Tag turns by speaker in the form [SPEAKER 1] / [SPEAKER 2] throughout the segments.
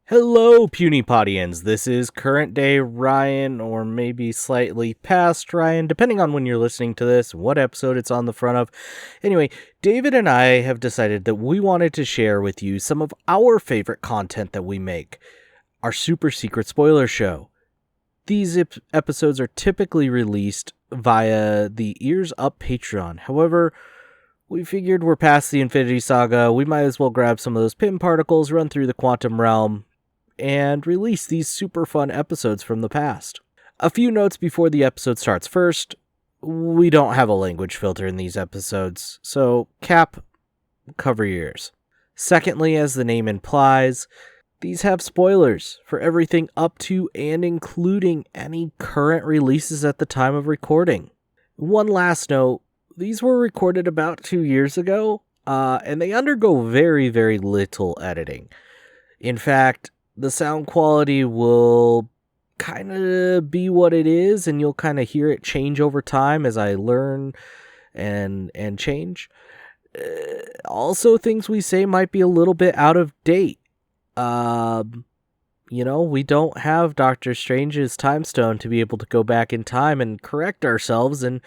[SPEAKER 1] Hello, Puny Podians. This is current day Ryan, or maybe slightly past Ryan, depending on when you're listening to this, what episode it's on the front of. Anyway, David and I have decided that we wanted to share with you some of our favorite content that we make. Our super secret spoiler show. These episodes are typically released via the Ears Up Patreon. However, we figured we're past the Infinity Saga, we might as well grab some of those Pym particles, run through the quantum realm, and release these super fun episodes from the past. A few notes before the episode starts. First, we don't have a language filter in these episodes, so Cap, cover your ears. Secondly, as the name implies, these have spoilers for everything up to and including any current releases at the time of recording. One last note, these were recorded about 2 years ago, and they undergo very, very little editing. In fact, the sound quality will kind of be what it is, and you'll kind of hear it change over time as I learn and change. Also, things we say might be a little bit out of date. We don't have Doctor Strange's time stone to be able to go back in time and correct ourselves and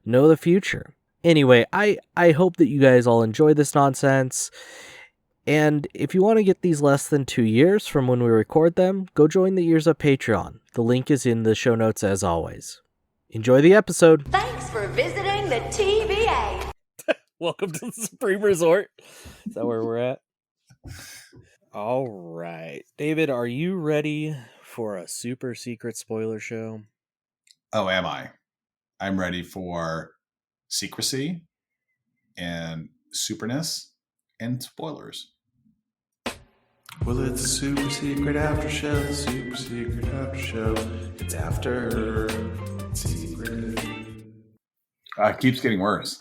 [SPEAKER 1] know the future. Anyway, I hope that you guys all enjoy this nonsense. And if you want to get these less than 2 years from when we record them, go join the Ears Up Patreon. The link is in the show notes as always. Enjoy the episode.
[SPEAKER 2] Thanks for visiting the TVA.
[SPEAKER 1] Welcome to the Supreme Resort. Is that where we're at? All right. David, are you ready for a super secret spoiler show?
[SPEAKER 3] Oh, am I? I'm ready for secrecy and superness and spoilers.
[SPEAKER 4] Well, it's a super secret after show, super secret after show. It's after secret.
[SPEAKER 3] It keeps getting worse.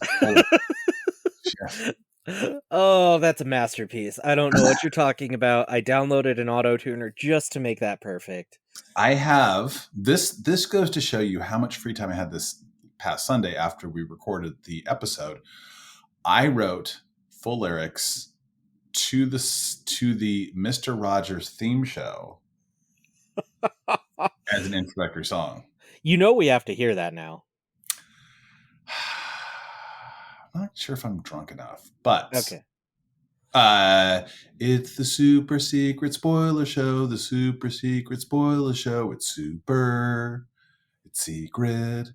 [SPEAKER 1] Oh, that's a masterpiece. I don't know what you're talking about. I downloaded an auto-tuner just to make that perfect.
[SPEAKER 3] I have this. This goes to show you how much free time I had this past Sunday after we recorded the episode. I wrote full lyrics to the Mr. Rogers theme show as an introductory song.
[SPEAKER 1] You know we have to hear that now.
[SPEAKER 3] I'm not sure if I'm drunk enough, but
[SPEAKER 1] okay.
[SPEAKER 3] It's the super secret spoiler show. The super secret spoiler show. It's super. It's secret.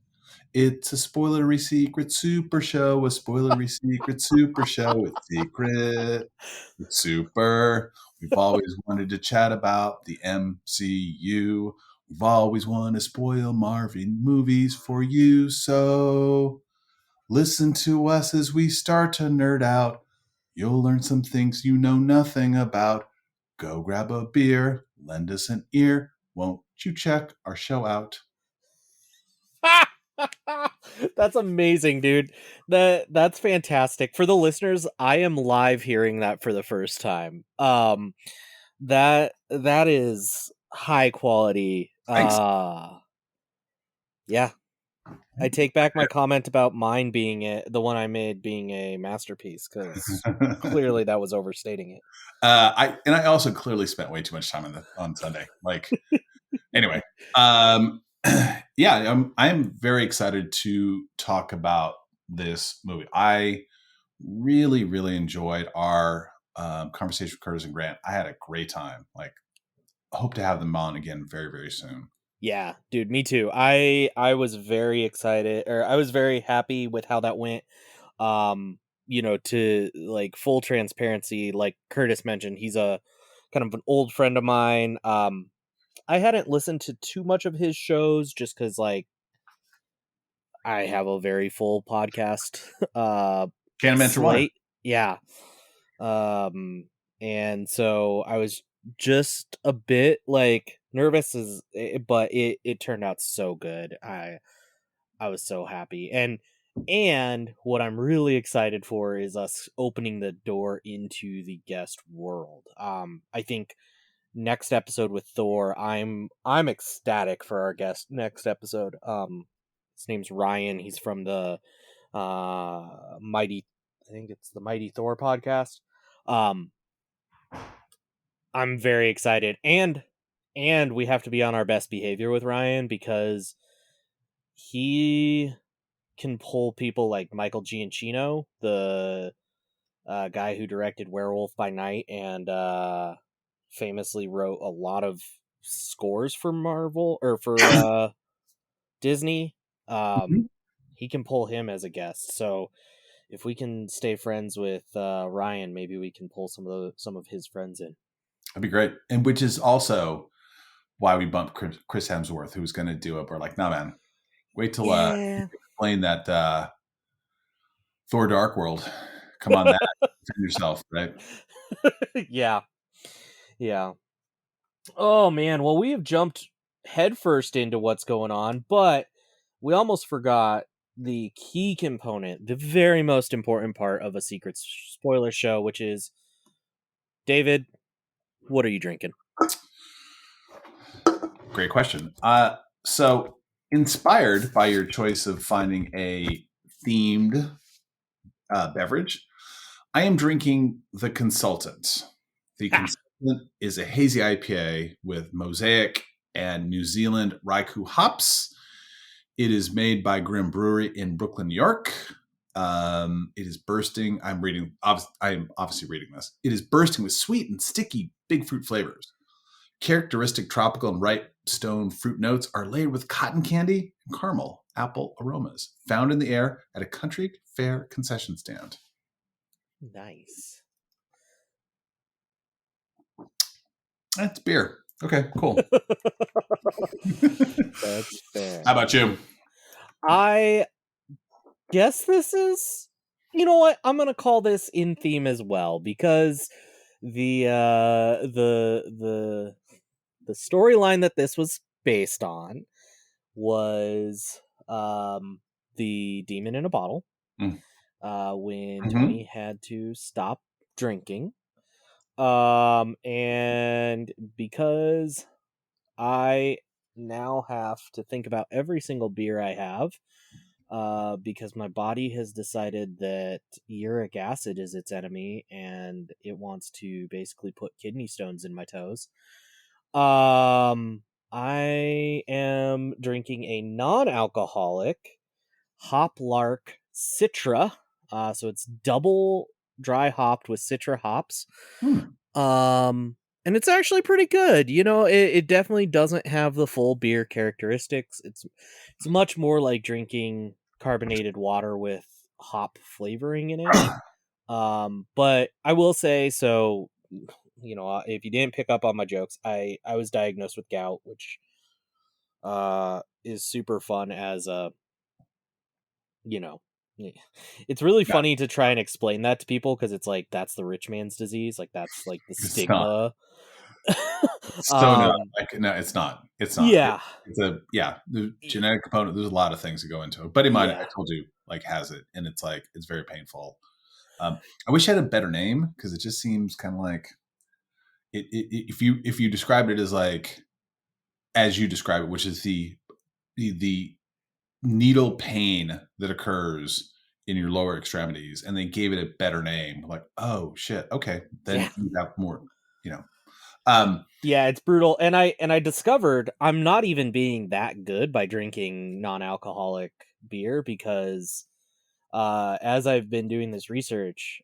[SPEAKER 3] It's a spoilery secret super show. A spoilery secret super show. It's secret. It's super. We've always wanted to chat about the MCU. We've always wanted to spoil Marvel movies for you. So listen to us as we start to nerd out. You'll learn some things you know nothing about. Go grab a beer. Lend us an ear. Won't you check our show out?
[SPEAKER 1] That's amazing, dude. That's fantastic. For the listeners, I am live hearing that for the first time. That is high quality.
[SPEAKER 3] Thanks.
[SPEAKER 1] Yeah. I take back my comment about mine being the one I made being a masterpiece, because clearly that was overstating it.
[SPEAKER 3] I also clearly spent way too much time on Sunday. Anyway, yeah, I'm very excited to talk about this movie. I really, really enjoyed our conversation with Curtis and Grant. I had a great time. I hope to have them on again very, very soon.
[SPEAKER 1] Yeah, dude, me too. I was very excited, or I was very happy with how that went. To full transparency, like Curtis mentioned, he's a kind of an old friend of mine. I hadn't listened to too much of his shows just because I have a very full podcast
[SPEAKER 3] Can't mention one.
[SPEAKER 1] Yeah. And so I was just a bit nervous, but it turned out so good. I was so happy. And what I'm really excited for is us opening the door into the guest world. I think next episode with Thor, I'm ecstatic for our guest next episode. His name's Ryan. He's from the Mighty Thor podcast. I'm very excited, and we have to be on our best behavior with Ryan because he can pull people like Michael Giacchino, the guy who directed Werewolf by Night and famously wrote a lot of scores for Marvel or for Disney. He can pull him as a guest. So if we can stay friends with Ryan, maybe we can pull some of his friends in.
[SPEAKER 3] That'd be great. And which is also why we bumped Chris Hemsworth, who was going to do it. We're like, no, man, wait till you explain that Thor Dark World. Come on, that defend yourself, right?
[SPEAKER 1] Yeah. Oh man, well we have jumped headfirst into what's going on, but we almost forgot the key component, the very most important part of a secret spoiler show, which is, David, what are you drinking?
[SPEAKER 3] Great question. So inspired by your choice of finding a themed beverage, I am drinking The Consultant. The Consultant is a hazy IPA with Mosaic and New Zealand Raikou hops. It is made by Grimm Brewery in Brooklyn, New York. It is bursting. I am obviously reading this. It is bursting with sweet and sticky big fruit flavors. Characteristic tropical and ripe stone fruit notes are layered with cotton candy and caramel apple aromas found in the air at a country fair concession stand.
[SPEAKER 1] Nice.
[SPEAKER 3] That's beer. Okay, cool.
[SPEAKER 1] That's fair.
[SPEAKER 3] How about you?
[SPEAKER 1] I guess this is, you know what? I'm gonna call this in theme as well because the storyline that this was based on was the Demon in a Bottle. When Tony had to stop drinking. And because I now have to think about every single beer I have, because my body has decided that uric acid is its enemy and it wants to basically put kidney stones in my toes. I am drinking a non-alcoholic Hoplark Citra. So it's double dry hopped with Citra hops. And it's actually pretty good. You know, it definitely doesn't have the full beer characteristics. It's much more like drinking carbonated water with hop flavoring in it. But I will say, so, you know, if you didn't pick up on my jokes, I was diagnosed with gout, which is super fun as a, you know, it's really funny to try and explain that to people because it's like that's the rich man's disease, like that's like the stigma.
[SPEAKER 3] No, it's not. It's not.
[SPEAKER 1] Yeah,
[SPEAKER 3] the genetic component. There's a lot of things that go into it. A buddy of mine, I told you, like has it, and it's like it's very painful. I wish I had a better name because it just seems kind of like if you described it as like as you describe it, which is the needle pain that occurs in your lower extremities, and they gave it a better name. Like, oh shit, okay, then you have more, you know.
[SPEAKER 1] Yeah, it's brutal, and I discovered I'm not even being that good by drinking non-alcoholic beer because as I've been doing this research,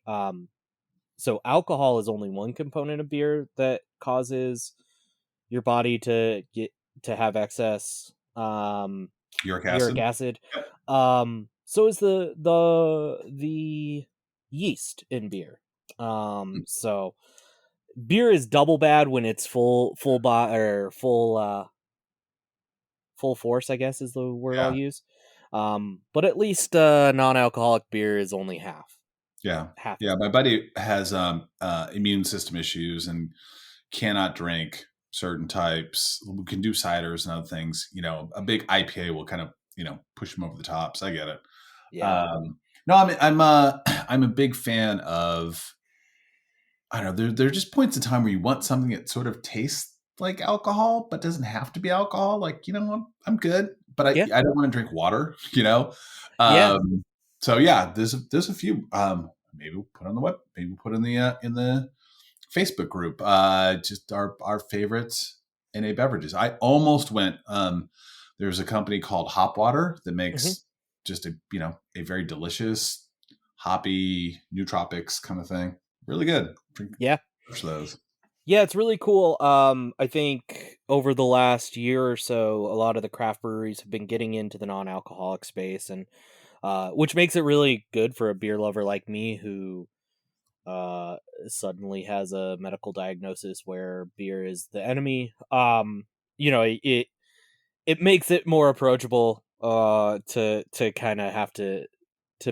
[SPEAKER 1] so alcohol is only one component of beer that causes your body to have excess
[SPEAKER 3] uric
[SPEAKER 1] acid. So is the yeast in beer. So beer is double bad when it's full force, I guess is the word I'll use. But at least non-alcoholic beer is only half.
[SPEAKER 3] Half. Yeah. My buddy has immune system issues and cannot drink certain types. We can do ciders and other things. You know, a big IPA will kind of, you know, push him over the top. So I get it.
[SPEAKER 1] Yeah.
[SPEAKER 3] No, I'm a big fan of. I don't know. There are just points in time where you want something that sort of tastes like alcohol, but doesn't have to be alcohol. Like, you know, I'm good, but I don't want to drink water. You know. So yeah, there's a few. Maybe we'll put on the web. Maybe we'll put in the Facebook group, just our favorite NA beverages. I almost went. There's a company called Hop Water that makes just a very delicious hoppy nootropics kind of thing. Really good. Drink those.
[SPEAKER 1] Yeah, it's really cool. I think over the last year or so, a lot of the craft breweries have been getting into the non-alcoholic space, and which makes it really good for a beer lover like me who suddenly has a medical diagnosis where beer is the enemy. It makes it more approachable to kind of have to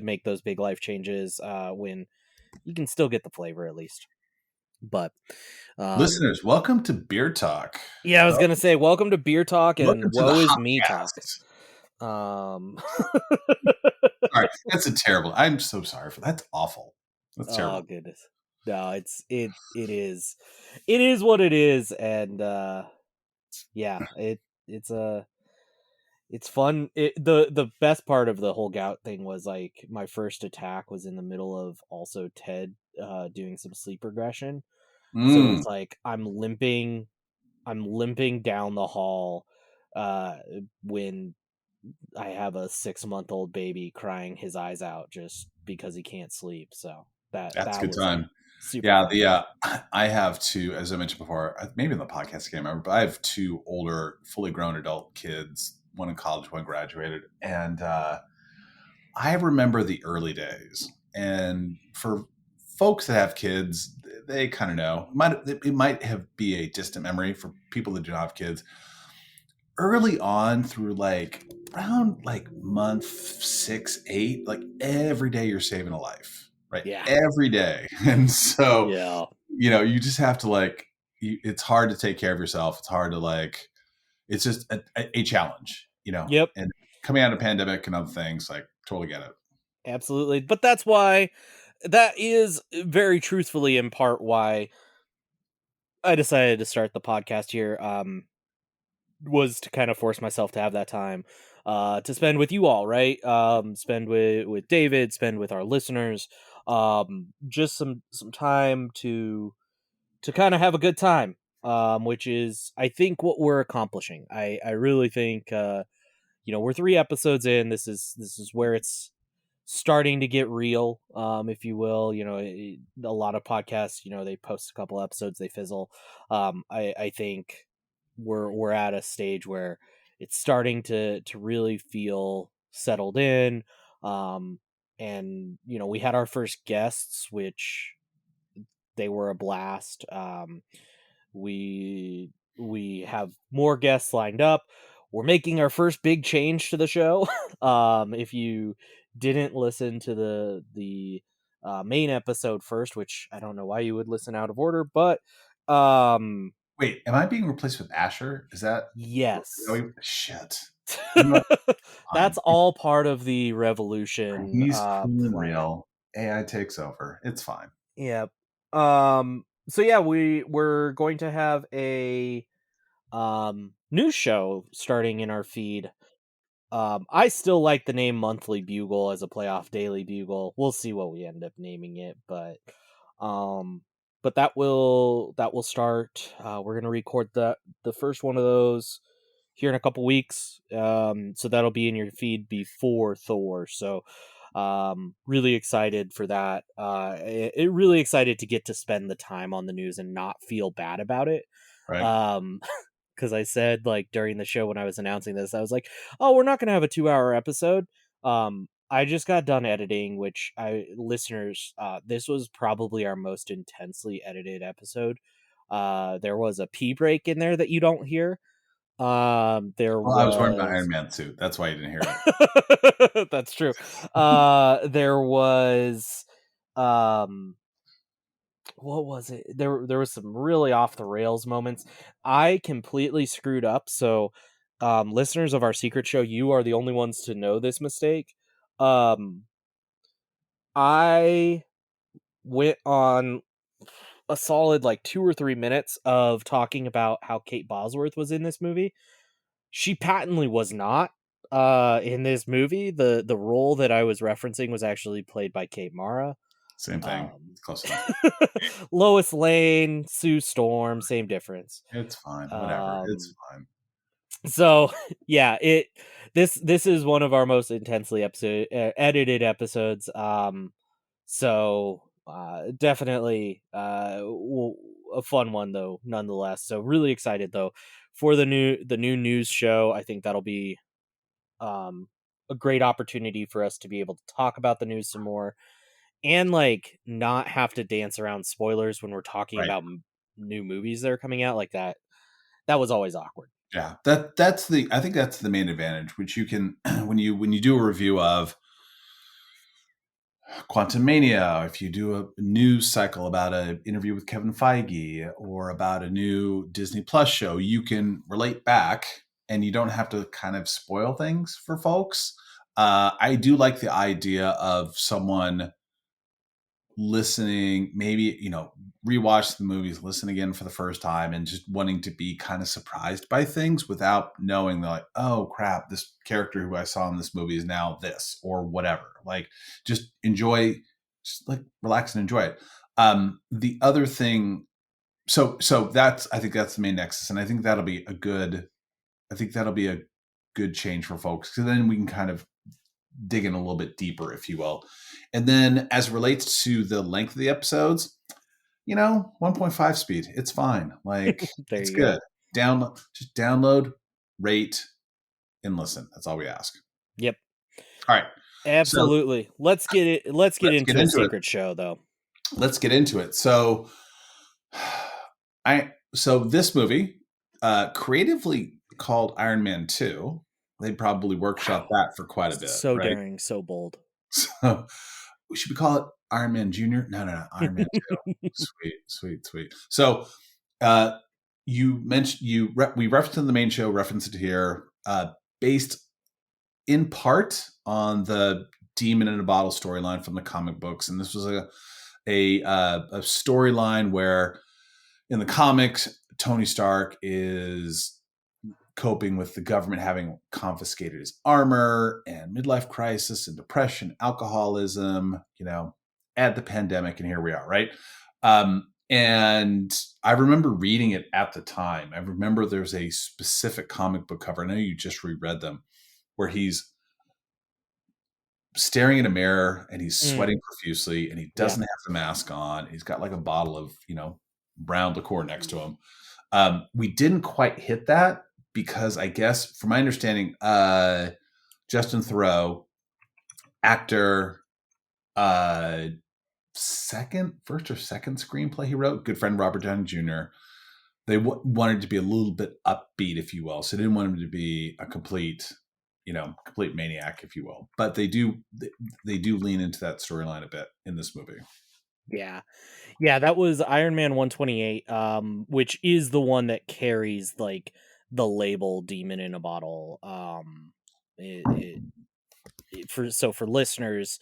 [SPEAKER 1] make those big life changes when you can still get the flavor at least. But
[SPEAKER 3] listeners, welcome to Beer Talk.
[SPEAKER 1] Yeah, I was gonna say, welcome to Beer Talk and
[SPEAKER 3] Welcome to
[SPEAKER 1] Woe
[SPEAKER 3] the
[SPEAKER 1] is Me Talk.
[SPEAKER 3] Sorry, that's a terrible. I'm so sorry for that. That's awful. That's terrible.
[SPEAKER 1] Oh goodness. No, it is what it is, and yeah, it's fun. The best part of the whole gout thing was like my first attack was in the middle of also Ted doing some sleep regression. So it's like I'm limping down the hall when I have a 6-month-old baby crying his eyes out just because he can't sleep. So
[SPEAKER 3] that's a
[SPEAKER 1] that
[SPEAKER 3] good
[SPEAKER 1] was
[SPEAKER 3] time.
[SPEAKER 1] Super
[SPEAKER 3] Yeah,
[SPEAKER 1] fun.
[SPEAKER 3] I have two, as I mentioned before, maybe in the podcast, I can't remember, but I have two older, fully grown adult kids, one in college, one graduated. And I remember the early days. And for folks that have kids, they kind of know. It might be a distant memory for people that do not have kids. Early on through around month 6, 8, every day you're saving a life. Right.
[SPEAKER 1] Yeah.
[SPEAKER 3] Every day. And so,
[SPEAKER 1] Yeah.
[SPEAKER 3] You just have to it's hard to take care of yourself. It's hard to it's just a challenge,
[SPEAKER 1] Yep.
[SPEAKER 3] and coming out of pandemic and other things, totally get it.
[SPEAKER 1] Absolutely. But that is very truthfully in part why I decided to start the podcast here. Was to kind of force myself to have that time to spend with you all, right? Spend with David, spend with our listeners, just some time to kind of have a good time, which is I think what we're accomplishing. I really think we're 3 episodes in. This is where it's starting to get real, if you will. A lot of podcasts, they post a couple episodes, they fizzle. I think we're at a stage where it's starting to really feel settled in. And we had our first guests, which they were a blast. We have more guests lined up. We're making our first big change to the show. If you didn't listen to the main episode first, which I don't know why you would listen out of order, but
[SPEAKER 3] Wait, am I being replaced with Asher? Is that
[SPEAKER 1] yes.
[SPEAKER 3] Shit.
[SPEAKER 1] That's all part of the revolution.
[SPEAKER 3] He's cooling
[SPEAKER 1] plan.
[SPEAKER 3] real. AI takes over. It's fine.
[SPEAKER 1] Yeah. So yeah, we're going to have a news show starting in our feed. I still like the name Monthly Bugle as a playoff Daily Bugle. We'll see what we end up naming it, but that will start. We're gonna record the first one of those here in a couple weeks. So that'll be in your feed before Thor. So really excited for that. Really excited to get to spend the time on the news and not feel bad about it.
[SPEAKER 3] Right.
[SPEAKER 1] Because I said during the show when I was announcing this, I was like, "Oh, we're not going to have a 2-hour episode." I just got done editing, which listeners, this was probably our most intensely edited episode. There was a pee break in there that you don't hear.
[SPEAKER 3] I was wearing my Iron Man suit. That's why you didn't hear it.
[SPEAKER 1] That's true. There was what was it? There was some really off the rails moments. I completely screwed up. So, listeners of our secret show, you are the only ones to know this mistake. I went on a solid 2 or 3 minutes of talking about how Kate Bosworth was in this movie. She patently was not in this movie. The role that I was referencing was actually played by Kate Mara.
[SPEAKER 3] Same thing. Close enough.
[SPEAKER 1] Lois Lane, Sue Storm, same difference.
[SPEAKER 3] It's fine. Whatever. It's fine.
[SPEAKER 1] So yeah, this is one of our most intensely edited episodes. So definitely a fun one though, nonetheless. So really excited though for the new news show. I think that'll be a great opportunity for us to be able to talk about the news some more, and like not have to dance around spoilers when we're talking
[SPEAKER 3] Right.
[SPEAKER 1] about new movies that are coming out like that. That was always awkward.
[SPEAKER 3] Yeah, I think that's the main advantage, which you can when you do a review of Quantum Mania, if you do a news cycle about an interview with Kevin Feige or about a new Disney Plus show, you can relate back and you don't have to kind of spoil things for folks. I do like the idea of someone listening, maybe, rewatch the movies, listen again for the first time, and just wanting to be kind of surprised by things without knowing like, oh crap, this character who I saw in this movie is now this or whatever. Like, just like relax and enjoy it. The other thing, so I think that's the main nexus, and I think that'll be a good change for folks, because then we can kind of dig in a little bit deeper, if you will. And then as it relates to the length of the episodes, 1.5 speed, it's fine. Like it's good. Just download, rate, and listen. That's all we ask.
[SPEAKER 1] Yep.
[SPEAKER 3] All right.
[SPEAKER 1] Absolutely. So, let's get into a secret show though.
[SPEAKER 3] Let's get into it. So this movie, creatively called Iron Man 2, they probably workshopped that for quite a bit.
[SPEAKER 1] So
[SPEAKER 3] right?
[SPEAKER 1] daring, so bold.
[SPEAKER 3] So should we call it Iron Man Jr.? No. Iron Man 2. Sweet. So you mentioned we referenced in the main show, referenced it here, based in part on the Demon in a Bottle storyline from the comic books. And this was a storyline where in the comics, Tony Stark is coping with the government having confiscated his armor and midlife crisis and depression, alcoholism, add the pandemic, and here we are, right? And I remember reading it at the time. I remember there's a specific comic book cover, I know you just reread them, where he's staring in a mirror and he's sweating profusely and he doesn't have the mask on. He's got like a bottle of, brown liqueur next to him. We didn't quite hit that, because I guess, from my understanding, Justin Theroux, actor, first or second screenplay he wrote, good friend Robert Downey Jr., they wanted to be a little bit upbeat, if you will. So they didn't want him to be a complete maniac, if you will. But they do lean into that storyline a bit in this movie.
[SPEAKER 1] Yeah, that was Iron Man 128, which is the one that carries like the label Demon in a Bottle. For listeners,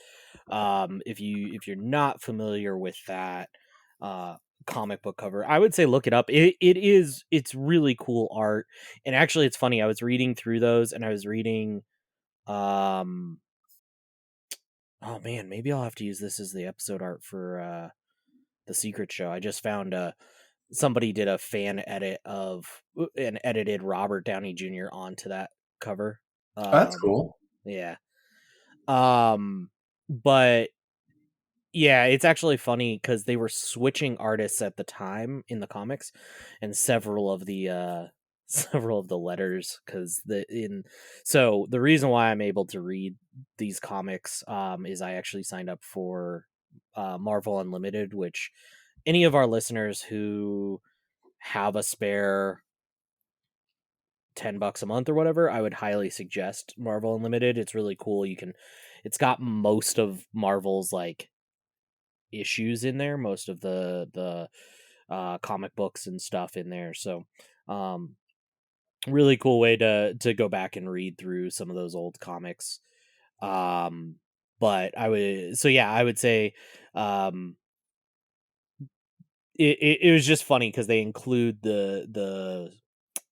[SPEAKER 1] if you're not familiar with that comic book cover, I would say look it up. It's really cool art, and actually it's funny, I was reading through those and I was reading oh man, maybe I'll have to use this as the episode art for the secret show. I just found somebody did a fan edit of and edited Robert Downey Jr. onto that cover.
[SPEAKER 3] That's cool.
[SPEAKER 1] Yeah. But yeah, it's actually funny because they were switching artists at the time in the comics, and several of the letters, because so the reason why I'm able to read these comics is I actually signed up for Marvel Unlimited, which any of our listeners who have a spare $10 a month or whatever, I would highly suggest Marvel Unlimited. It's really cool. It's got most of Marvel's like issues in there, most of the comic books and stuff in there. So really cool way to go back and read through some of those old comics. But I would say it was just funny because they include the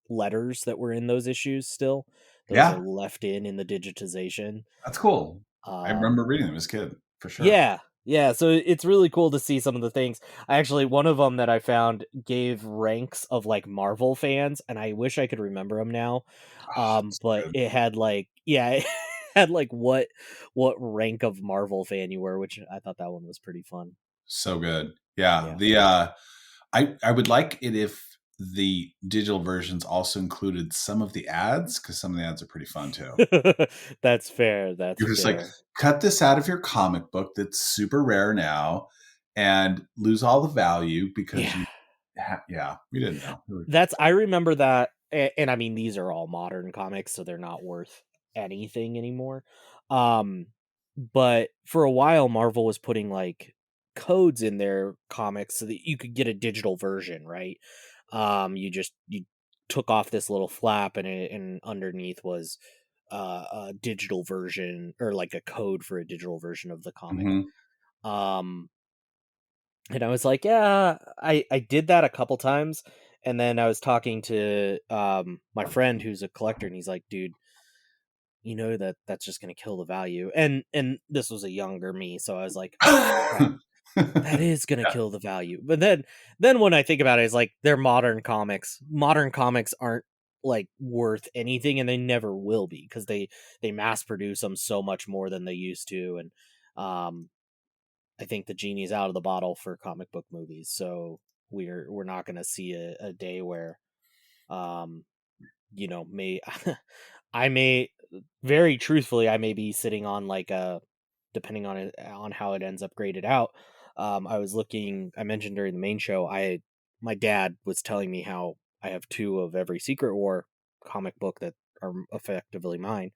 [SPEAKER 1] letters that were in those issues still. Those are left in the digitization.
[SPEAKER 3] That's cool. I remember reading them as a kid, for sure.
[SPEAKER 1] Yeah. Yeah, so it's really cool to see some of the things. One of them that I found gave ranks of like Marvel fans, and I wish I could remember them now.
[SPEAKER 3] It's
[SPEAKER 1] But
[SPEAKER 3] good.
[SPEAKER 1] it had like, yeah, it had like what rank of Marvel fan you were, which I thought that one was pretty fun.
[SPEAKER 3] So good. Yeah.
[SPEAKER 1] Yeah.
[SPEAKER 3] I would like it if the digital versions also included some of the ads, because some of the ads are pretty fun too.
[SPEAKER 1] That's fair. That's
[SPEAKER 3] You're just like,
[SPEAKER 1] fair.
[SPEAKER 3] cut this out of your comic book that's super rare now and lose all the value because
[SPEAKER 1] Yeah.
[SPEAKER 3] we didn't know.
[SPEAKER 1] I remember that, and I mean these are all modern comics, so they're not worth anything anymore. Um, but for a while, Marvel was putting like codes in their comics so that you could get a digital version, right? You took off this little flap, and underneath was a digital version or like a code for a digital version of the comic.
[SPEAKER 3] Mhm.
[SPEAKER 1] Um, and I was like, yeah, I did that a couple times. And then I was talking to my friend who's a collector, and he's like, dude, you know that's just gonna kill the value. And this was a younger me, so I was like, crap, that is gonna
[SPEAKER 3] Yeah.
[SPEAKER 1] kill the value. But then when I think about it, it's like they're modern comics. Modern comics aren't like worth anything, and they never will be, because they mass produce them so much more than they used to. And I think the genie's out of the bottle for comic book movies, so we're not going to see a day where, um, may I may very truthfully I may be sitting on like a, depending on it on how it ends up graded out. I mentioned during the main show, my dad was telling me how I have two of every Secret War comic book that are effectively mine.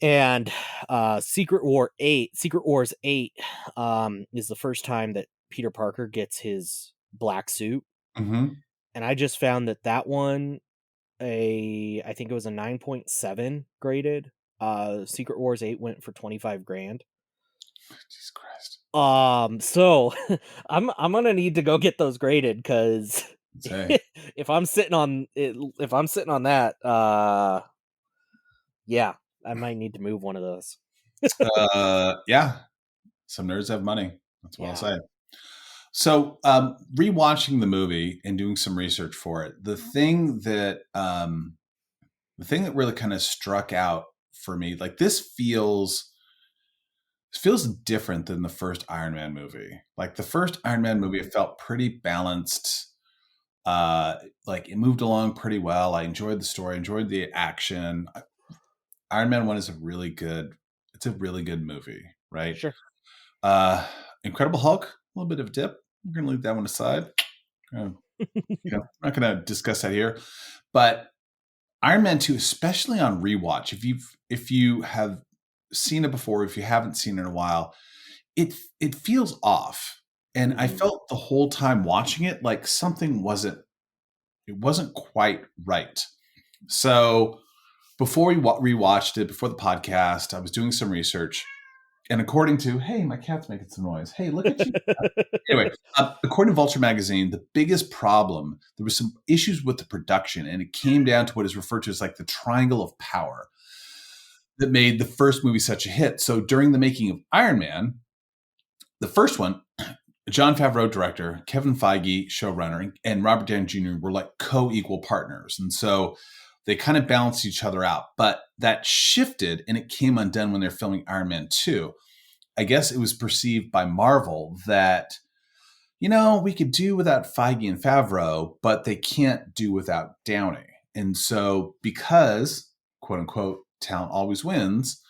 [SPEAKER 1] And Secret Wars 8 is the first time that Peter Parker gets his black suit,
[SPEAKER 3] Mhm.
[SPEAKER 1] and I just found that one, I think it was a 9.7 graded. Secret Wars 8 went for 25 grand.
[SPEAKER 3] Jesus Christ.
[SPEAKER 1] So I'm going to need to go get those graded, cuz
[SPEAKER 3] Say.
[SPEAKER 1] if I'm sitting on that, yeah, I might need to move one of those.
[SPEAKER 3] Yeah. Some nerds have money. That's what I'll
[SPEAKER 1] Yeah.
[SPEAKER 3] say. So, rewatching the movie and doing some research for it, the thing that really kind of struck out for me, like this feels different than the first Iron Man movie. Like the first Iron Man movie, it felt pretty balanced. Like it moved along pretty well. I enjoyed the story, enjoyed the action. Iron Man 1 is it's a really good movie, right?
[SPEAKER 1] Sure.
[SPEAKER 3] Incredible Hulk, a little bit of a dip. We're going to leave that one aside. I'm not going to discuss that here. But Iron Man 2, especially on rewatch, if you have seen it before, if you haven't seen it in a while, it feels off. And I
[SPEAKER 1] Mhm.
[SPEAKER 3] felt the whole time watching it like something wasn't quite right. So before we rewatched it, before the podcast, I was doing some research. And according to, hey, my cat's making some noise. Hey, look at you. Anyway, according to Vulture Magazine, the biggest problem, there was some issues with the production, and it came down to what is referred to as like the triangle of power that made the first movie such a hit. So during the making of Iron Man, the first one, Jon Favreau, director, Kevin Feige, showrunner, and Robert Downey Jr. were like co-equal partners. And so they kind of balanced each other out. But that shifted, and it came undone when they're filming Iron Man 2. I guess it was perceived by Marvel that, we could do without Feige and Favreau, but they can't do without Downey. And so because, quote unquote, talent always wins,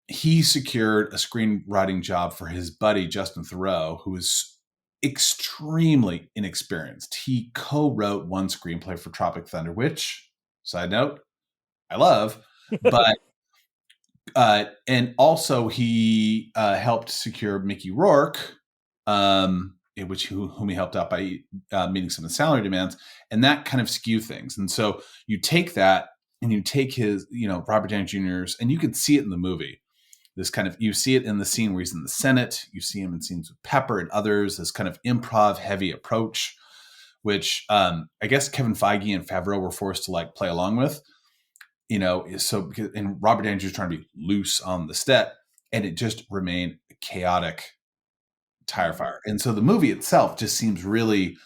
[SPEAKER 3] he secured a screenwriting job for his buddy, Justin Theroux, who is extremely inexperienced. He co-wrote one screenplay for Tropic Thunder, which, side note, I love, but and also he helped secure Mickey Rourke, whom he helped out by meeting some of the salary demands, and that kind of skew things. And so you take that and you take his, Robert Downey Jr.'s, and you can see it in the movie. This kind of, you see it in the scene where he's in the Senate. You see him in scenes with Pepper and others. This kind of improv heavy approach, which I guess Kevin Feige and Favreau were forced to like play along with. And Robert Downey Jr. trying to be loose on the set, and it just remained chaotic tire fire. And so the movie itself just seems really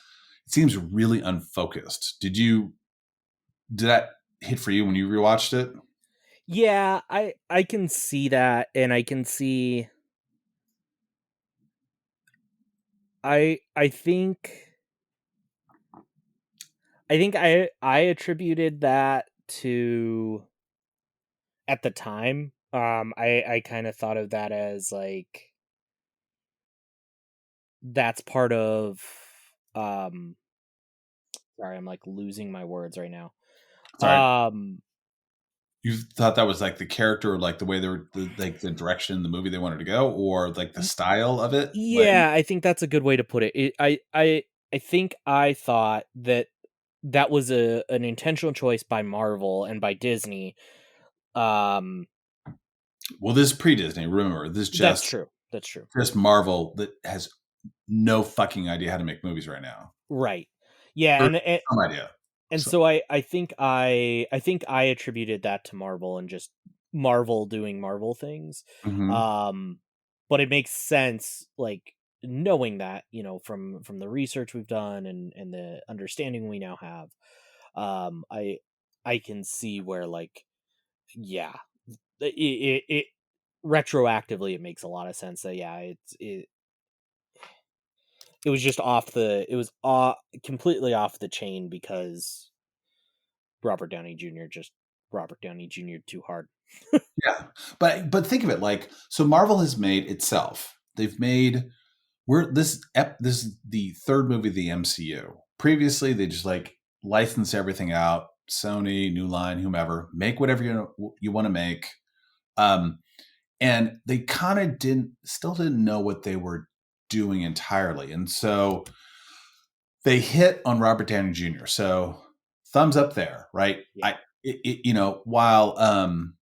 [SPEAKER 3] unfocused. Did that hit for you when you rewatched it?
[SPEAKER 1] Yeah, I can see that, and I can see. I think I attributed that to, at the time. I kind of thought of that as like that's part of. Sorry, I'm like losing my words right now.
[SPEAKER 3] Sorry. You thought that was like the character, or like the way they were, like the direction in the movie they wanted to go, or like the style of it? Like,
[SPEAKER 1] Yeah, I think that's a good way to put it. I think I thought that was an intentional choice by Marvel and by Disney.
[SPEAKER 3] well, this is pre-Disney. Remember, this is
[SPEAKER 1] That's
[SPEAKER 3] just
[SPEAKER 1] true. That's true.
[SPEAKER 3] Just Marvel that has no fucking idea how to make movies right now.
[SPEAKER 1] Right. Yeah,
[SPEAKER 3] Or
[SPEAKER 1] and
[SPEAKER 3] some idea.
[SPEAKER 1] so I think I attributed that to Marvel and just Marvel doing Marvel things.
[SPEAKER 3] Mhm.
[SPEAKER 1] But it makes sense, like knowing that, from the research we've done and the understanding we now have. I can see where, like, yeah, it retroactively it makes a lot of sense that it was just completely off the chain because Robert Downey Jr. too hard.
[SPEAKER 3] Yeah. But think of it like, so Marvel has made itself. They've made this is the third movie of the MCU. Previously, they just like license everything out. Sony, New Line, whomever, make whatever you want to make. And they kind of didn't know what they were doing entirely. And so they hit on Robert Downey Jr. So thumbs up there, right?
[SPEAKER 1] Yeah.
[SPEAKER 3] While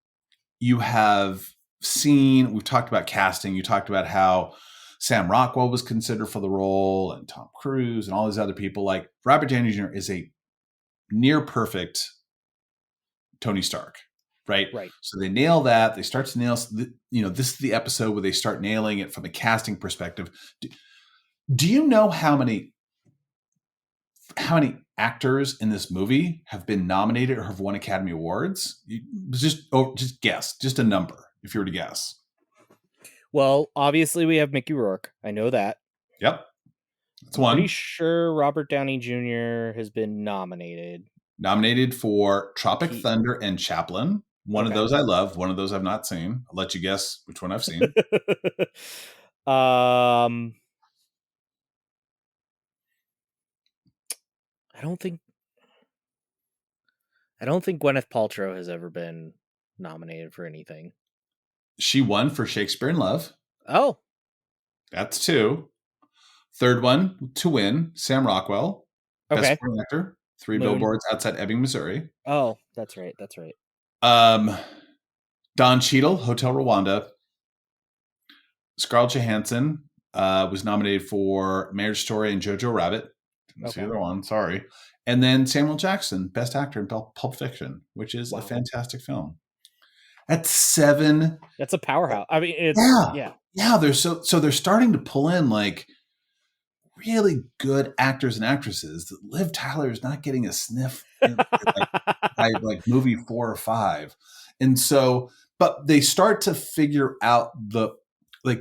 [SPEAKER 3] you have seen, we've talked about casting, you talked about how Sam Rockwell was considered for the role, and Tom Cruise and all these other people. Like, Robert Downey Jr. is a near perfect Tony Stark, right?
[SPEAKER 1] Right.
[SPEAKER 3] So they nail that. They start to nail, this is the episode where they start nailing it from a casting perspective. Do you know how many actors in this movie have been nominated or have won Academy Awards? Just guess, just a number, if you were to guess.
[SPEAKER 1] Well, obviously we have Mickey Rourke. I know that.
[SPEAKER 3] Yep. That's
[SPEAKER 1] I'm
[SPEAKER 3] one.
[SPEAKER 1] pretty sure Robert Downey Jr. has been nominated.
[SPEAKER 3] Nominated for Tropic Thunder and Chaplin. One of those I love. One of those I've not seen. I'll let you guess which one I've seen.
[SPEAKER 1] I don't think Gwyneth Paltrow has ever been nominated for anything.
[SPEAKER 3] She won for Shakespeare in Love.
[SPEAKER 1] Oh.
[SPEAKER 3] That's 2. Third one to win, Sam Rockwell.
[SPEAKER 1] Okay.
[SPEAKER 3] Best supporting actor. 3 Billboards Outside Ebbing, Missouri.
[SPEAKER 1] Oh, that's right.
[SPEAKER 3] Don Cheadle, Hotel Rwanda. Scarlett Johansson was nominated for Marriage Story and Jojo Rabbit. Didn't see the other one, sorry. And then Samuel Jackson, Best Actor in Pulp Fiction, which is a fantastic film. At 7.
[SPEAKER 1] That's a powerhouse. I mean, it's
[SPEAKER 3] yeah. They're they're starting to pull in like really good actors and actresses. Liv Tyler is not getting a sniff by like movie 4 or 5, and so, but they start to figure out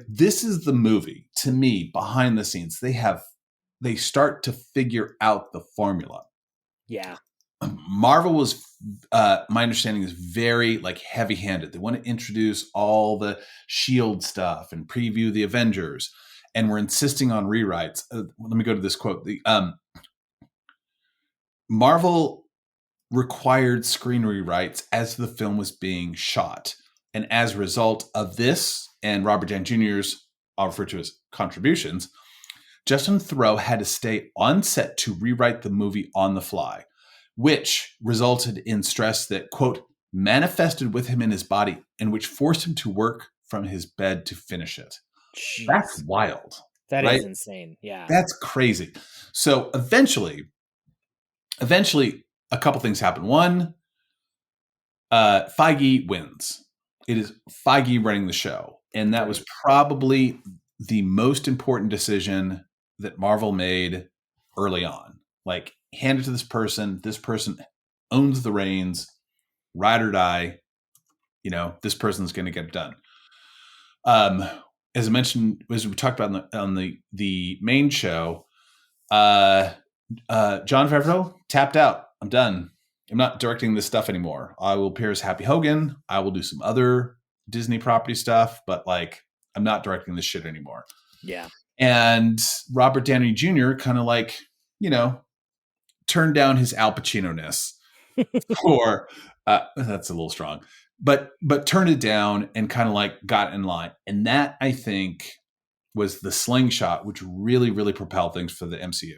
[SPEAKER 3] this is the movie to me behind the scenes. They start to figure out the formula.
[SPEAKER 1] Yeah.
[SPEAKER 3] Marvel was, my understanding is very like heavy-handed. They want to introduce all the Shield stuff and preview the Avengers, and we're insisting on rewrites. Let me go to this quote. Marvel required screen rewrites as the film was being shot, and as a result of this and Robert Downey Jr.'s, I'll refer to as contributions, Justin Theroux had to stay on set to rewrite the movie on the fly, which resulted in stress that, quote, manifested with him in his body and which forced him to work from his bed to finish it. Jeez. That's wild.
[SPEAKER 1] That is insane. Yeah.
[SPEAKER 3] That's crazy. So eventually, a couple things happen. One, Feige wins. It is Feige running the show. And that was probably the most important decision that Marvel made early on. Like, hand it to this person. This person owns the reins, ride or die. This person's going to get it done. As I mentioned, as we talked about on the main show, John Favreau tapped out. I'm done. I'm not directing this stuff anymore. I will appear as Happy Hogan. I will do some other Disney property stuff, but like, I'm not directing this shit anymore.
[SPEAKER 1] Yeah.
[SPEAKER 3] And Robert Downey Jr. kind of like, turned down his Al Pacino-ness for, that's a little strong, but turned it down and kind of like got in line. And that, I think, was the slingshot, which really, really propelled things for the MCU.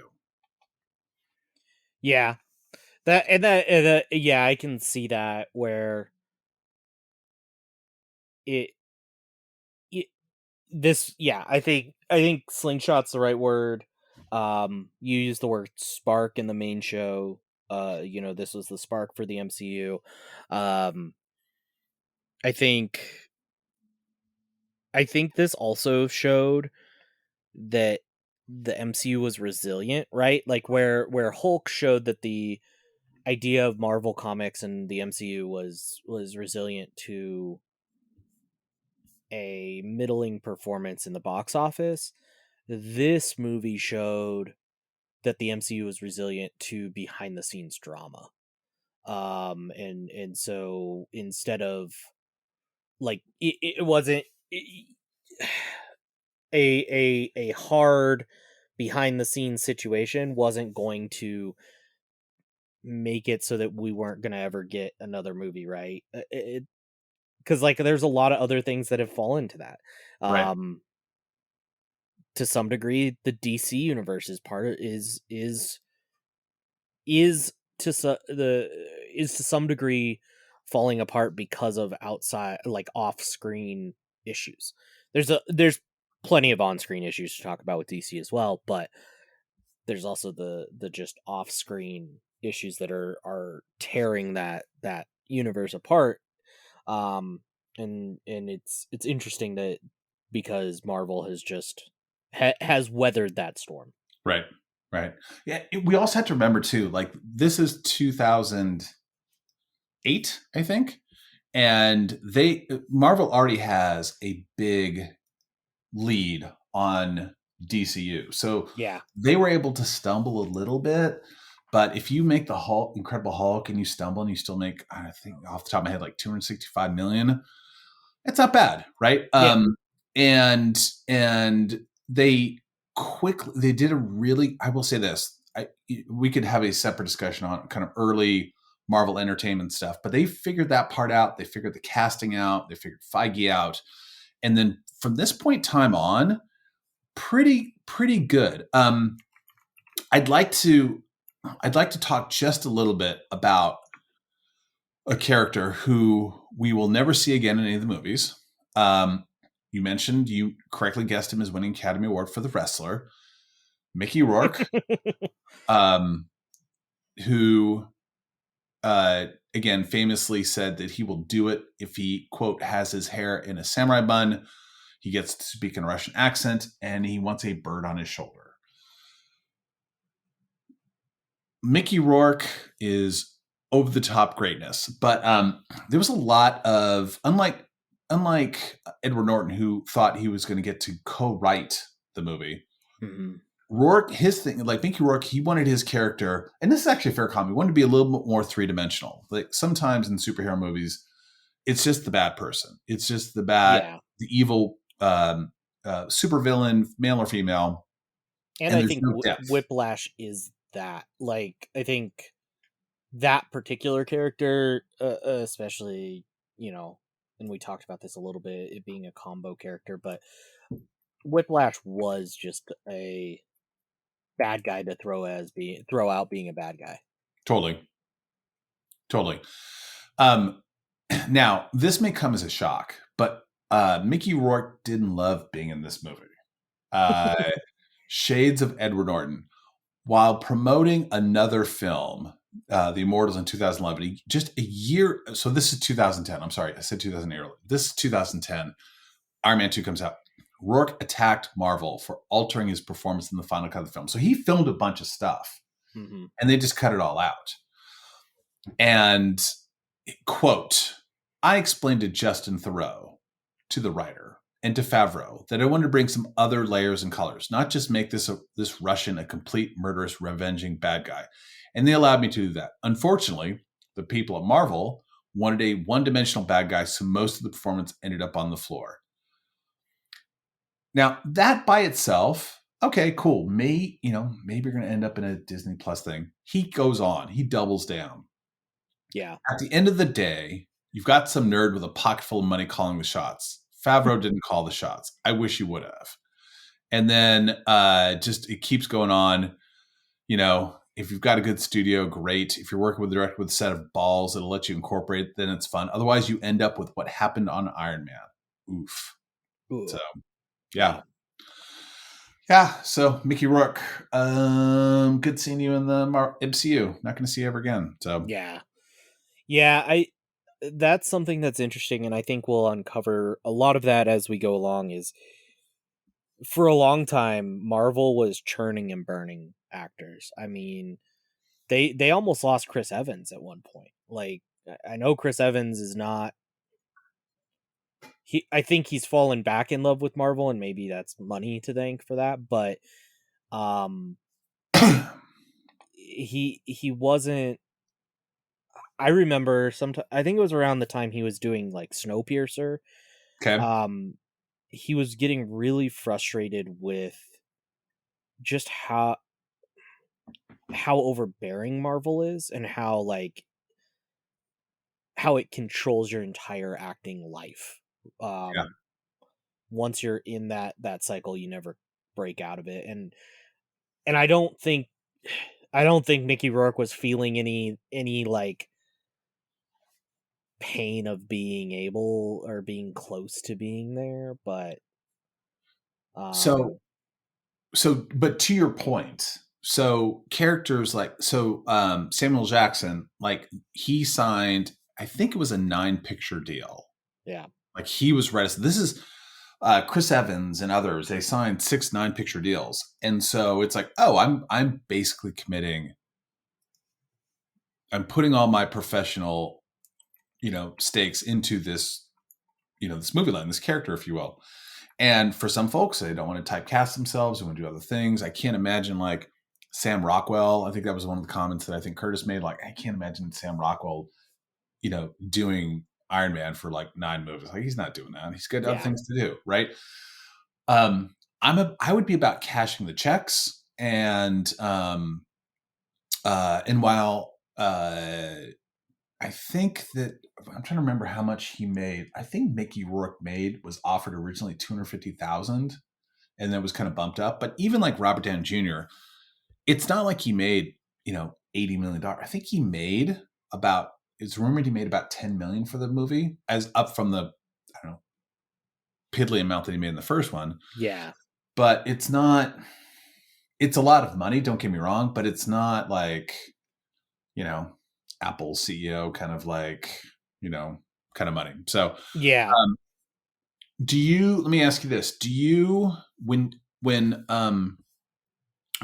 [SPEAKER 1] Yeah. Yeah, I can see that where I think slingshot's the right word. You used the word spark in the main show. This was the spark for the MCU. I think this also showed that the MCU was resilient, right? Like where Hulk showed that the idea of Marvel Comics and the MCU was resilient to a middling performance in the box office. This movie showed that the MCU was resilient to behind the scenes drama. And so instead of like it wasn't a hard behind the scenes situation wasn't going to make it so that we weren't going to ever get another movie, right? Because like there's a lot of other things that have fallen to that.
[SPEAKER 3] Right.
[SPEAKER 1] To some degree, the DC universe is to some degree falling apart because of outside, like off-screen issues. There's plenty of on-screen issues to talk about with DC as well, but there's also the just off-screen issues that are tearing that universe apart. And it's interesting that because Marvel has just has weathered that storm.
[SPEAKER 3] Right. Yeah. We also have to remember too, like this is 2008, I think. And Marvel already has a big lead on DCU. So
[SPEAKER 1] Yeah.
[SPEAKER 3] they were able to stumble a little bit. But if you make the Incredible Hulk and you stumble and you still make, I think off the top of my head, like 265 million, it's not bad, right?
[SPEAKER 1] Yeah.
[SPEAKER 3] And they did a really, I will say this, we could have a separate discussion on kind of early Marvel Entertainment stuff, but they figured that part out. They figured the casting out. They figured Feige out. And then from this point in time on, pretty good. I'd like to talk just a little bit about a character who we will never see again in any of the movies. You correctly guessed him as winning Academy Award for The Wrestler, Mickey Rourke, who again famously said that he will do it if he, quote, has his hair in a samurai bun, he gets to speak in a Russian accent, and he wants a bird on his shoulder. Mickey Rourke is over the top greatness, but there was a lot of, unlike Edward Norton, who thought he was going to get to co-write the movie.
[SPEAKER 1] Mm-hmm.
[SPEAKER 3] Rourke, his thing, like Mickey Rourke, he wanted his character, and this is actually a fair comment, he wanted to be a little bit more three-dimensional. Like sometimes in superhero movies, it's just the bad person. It's just the the evil supervillain, male or female.
[SPEAKER 1] And I think Whiplash is that. Like, I think that particular character, especially, and we talked about this a little bit, it being a combo character, but Whiplash was just a bad guy to throw out being a bad guy.
[SPEAKER 3] Totally. Now, this may come as a shock, but Mickey Rourke didn't love being in this movie. Shades of Edward Norton. While promoting another film The Immortals in 2011. Just a year. So this is 2010. I'm sorry, I said 2008 earlier. This is 2010. Iron Man 2 comes out. Rourke attacked Marvel for altering his performance in the final cut of the film. So he filmed a bunch of stuff,
[SPEAKER 1] Mm-hmm.
[SPEAKER 3] and they just cut it all out. And quote, I explained to Justin Theroux, to the writer, and to Favreau that I wanted to bring some other layers and colors, not just make this Russian a complete murderous, revenging bad guy. And they allowed me to do that. Unfortunately, the people at Marvel wanted a one-dimensional bad guy, so most of the performance ended up on the floor. Now, that by itself, okay, cool. Maybe you're going to end up in a Disney Plus thing. He goes on. He doubles down.
[SPEAKER 1] Yeah.
[SPEAKER 3] At the end of the day, you've got some nerd with a pocket full of money calling the shots. Favreau didn't call the shots. I wish he would have. And then just it keeps going on. If you've got a good studio, great. If you're working with a director with a set of balls that'll let you incorporate, then it's fun. Otherwise, you end up with what happened on Iron Man. Oof.
[SPEAKER 1] Ooh.
[SPEAKER 3] So, yeah. Yeah, so Mickey Rourke, good seeing you in the MCU. Not going to see you ever again. So
[SPEAKER 1] yeah, that's something that's interesting, and I think we'll uncover a lot of that as we go along. Is for a long time, Marvel was churning and burning actors. I mean, they almost lost Chris Evans at one point. Like, I know Chris Evans is not. I think he's fallen back in love with Marvel, and maybe that's money to thank for that. But, he wasn't. I remember I think it was around the time he was doing like Snowpiercer.
[SPEAKER 3] okay.
[SPEAKER 1] He was getting really frustrated with just how overbearing Marvel is, and how it controls your entire acting life.
[SPEAKER 3] Yeah.
[SPEAKER 1] Once you're in that cycle, you never break out of it. And I don't think Mickey Rourke was feeling any like pain of being able or being close to being there, but
[SPEAKER 3] So, but to your point, so characters like Samuel Jackson, like he signed, I think it was a 9-picture deal.
[SPEAKER 1] yeah,
[SPEAKER 3] Like he was reticent. This is Chris Evans and others. They signed 6 9-picture deals, and so it's like, oh, I'm basically committing. I'm putting all my professional, stakes into this, this movie line, this character, if you will. And for some folks, they don't want to typecast themselves. They want to do other things. I can't imagine like Sam Rockwell. I think that was one of the comments that I think Curtis made. Like, I can't imagine Sam Rockwell, doing Iron Man for like 9 movies. Like, he's not doing that. He's got other things to do, right? I would be about cashing the checks, and while I think that I'm trying to remember how much he made. I think Mickey Rourke was offered originally $250,000, and then was kind of bumped up. But even like Robert Downey Jr., it's not like he made $80 million. I think he made about. It's rumored he made about $10 million for the movie, as up from the piddly amount that he made in the first one.
[SPEAKER 1] yeah,
[SPEAKER 3] But it's not. It's a lot of money. Don't get me wrong, but it's not like Apple CEO kind of like, kind of money. So,
[SPEAKER 1] yeah.
[SPEAKER 3] let me ask you this. Do you, when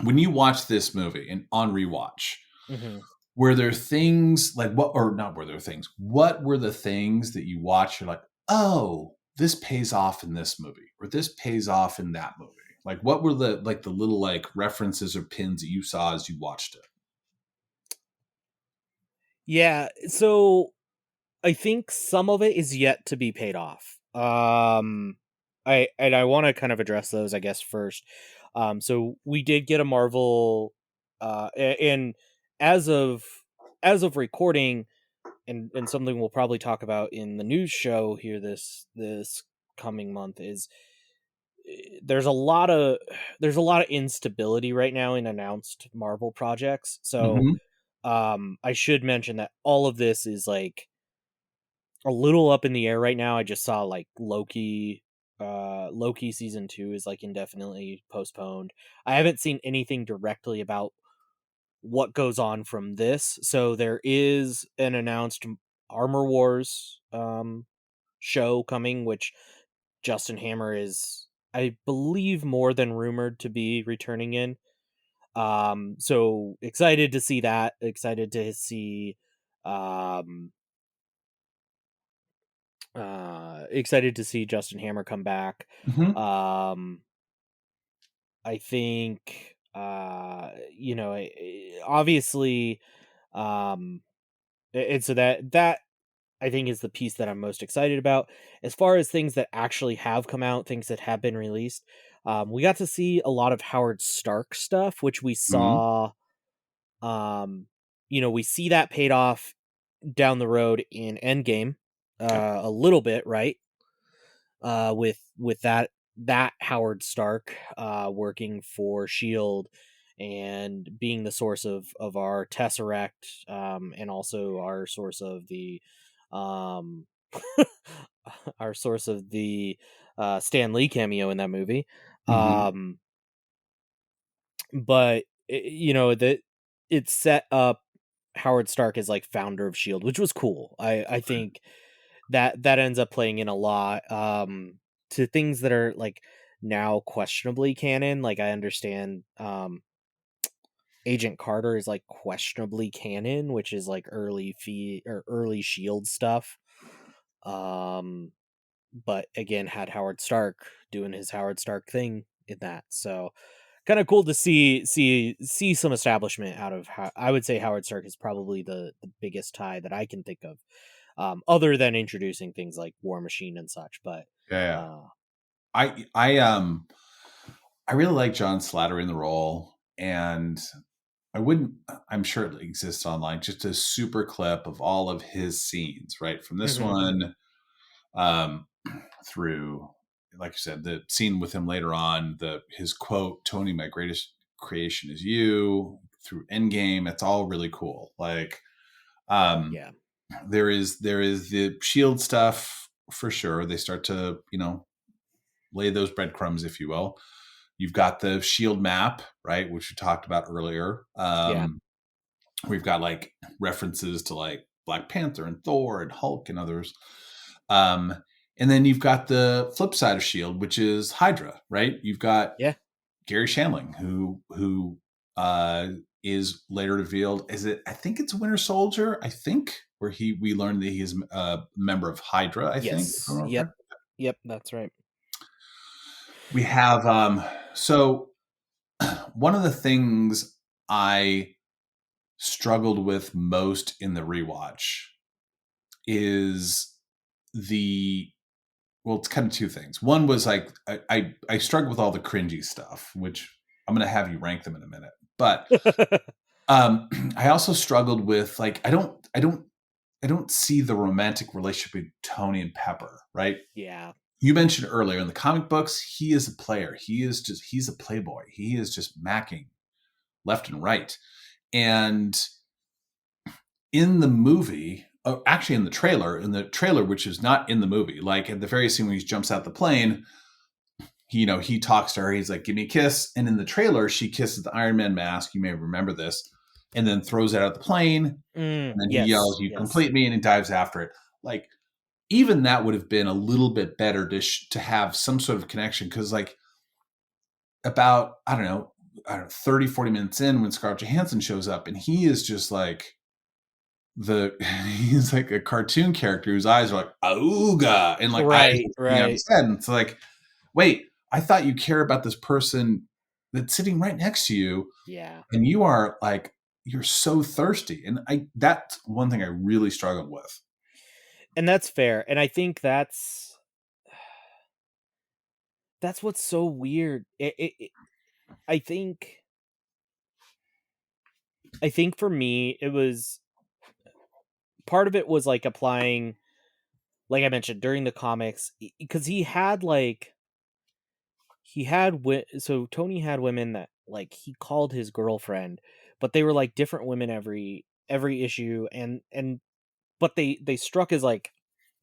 [SPEAKER 3] you watch this movie and on rewatch,
[SPEAKER 1] Mm-hmm.
[SPEAKER 3] were there things like what were the things that you watch? You're like, oh, this pays off in this movie, or this pays off in that movie. Like, what were the little like references or pins that you saw as you watched it?
[SPEAKER 1] Yeah, so I think some of it is yet to be paid off. I want to kind of address those, I guess, first. So we did get a Marvel, and as of recording, and something we'll probably talk about in the news show here this coming month is there's a lot of instability right now in announced Marvel projects. So
[SPEAKER 3] Mm-hmm.
[SPEAKER 1] I should mention that all of this is like a little up in the air right now. I just saw like Loki season 2 is like indefinitely postponed. I haven't seen anything directly about what goes on from this. So there is an announced Armor Wars show coming, which Justin Hammer is, I believe, more than rumored to be returning in. So excited to see that. Excited to see excited to see Justin Hammer come back.
[SPEAKER 3] Mhm.
[SPEAKER 1] I think obviously and so that I think is the piece that I'm most excited about. As far as things that actually have come out, things that have been released, we got to see a lot of Howard Stark stuff, which we
[SPEAKER 3] Mhm.
[SPEAKER 1] saw. We see that paid off down the road in Endgame,
[SPEAKER 3] Yep.
[SPEAKER 1] a little bit, right? With that Howard Stark working for Shield and being the source of our Tesseract, and also our source of the um our source of the Stan Lee cameo in that movie.
[SPEAKER 3] Mhm.
[SPEAKER 1] um but that it set up Howard Stark as like founder of Shield, which was cool. I think that ends up playing in a lot to things that are like now questionably canon. Like I understand Agent Carter is like questionably canon, which is like early Shield stuff. Um but again had Howard Stark doing his Howard Stark thing in that. So kind of cool to see some establishment out of how I would say Howard Stark is probably the biggest tie that I can think of, other than introducing things like War Machine and such. But
[SPEAKER 3] Yeah.
[SPEAKER 1] uh,
[SPEAKER 3] I really like John Slattery in the role, and I wouldn't. I'm sure it exists online. Just a super clip of all of his scenes, right from this
[SPEAKER 1] mhm,
[SPEAKER 3] one, um, through, like you said, the scene with him later on. His quote, "Tony, my greatest creation is you." Through Endgame, it's all really cool. Like, um,
[SPEAKER 1] yeah,
[SPEAKER 3] there is the Shield stuff for sure. They start to lay those breadcrumbs, if you will. You've got the Shield map, right, which we talked about earlier.
[SPEAKER 1] yeah,
[SPEAKER 3] We've got like references to like Black Panther and Thor and Hulk and others. Um, and then you've got the flip side of Shield, which is Hydra, right? You've got
[SPEAKER 1] yeah,
[SPEAKER 3] Gary Shandling, who is later revealed. Is it? I think it's Winter Soldier. I think where we learned that he is a member of Hydra. I think, if I
[SPEAKER 1] yes,
[SPEAKER 3] remember
[SPEAKER 1] yep,
[SPEAKER 3] correctly.
[SPEAKER 1] yep, that's right.
[SPEAKER 3] We have so one of the things I struggled with most in the rewatch is the well, it's kind of two things. One was like I struggled with all the cringy stuff, which I'm going to have you rank them in a minute. But I also struggled with like I don't see the romantic relationship with Tony and Pepper, right?
[SPEAKER 1] Yeah,
[SPEAKER 3] You mentioned earlier in the comic books, he is a player. He's a playboy. He is just macking left and right. And in the movie, actually in the trailer, which is not in the movie, like at the very scene when he jumps out the plane, he talks to her. He's like, "Give me a kiss." And in the trailer, she kisses the Iron Man mask. You may remember this, and then throws it out the plane. And then he
[SPEAKER 1] yes,
[SPEAKER 3] yells, "You
[SPEAKER 1] yes,
[SPEAKER 3] complete me!" And he dives after it. Like even that would have been a little bit better to have some sort of connection because like about I don't know 30-40 minutes in when Scarlett Johansson shows up and he is just like the he's like a cartoon character whose eyes are like auga and like eyes
[SPEAKER 1] right,
[SPEAKER 3] are sticking out of
[SPEAKER 1] right,
[SPEAKER 3] his head and it's like wait, I thought you care about this person that's sitting right next to you
[SPEAKER 1] yeah,
[SPEAKER 3] and you are like you're so thirsty and I that's one thing I really struggled with.
[SPEAKER 1] and that's fair, and I think that's what's so weird. I think I think for me it was part of it was like applying, like I mentioned during the comics, because so Tony had women that like he called his girlfriend, but they were like different women every issue, and but they struck as like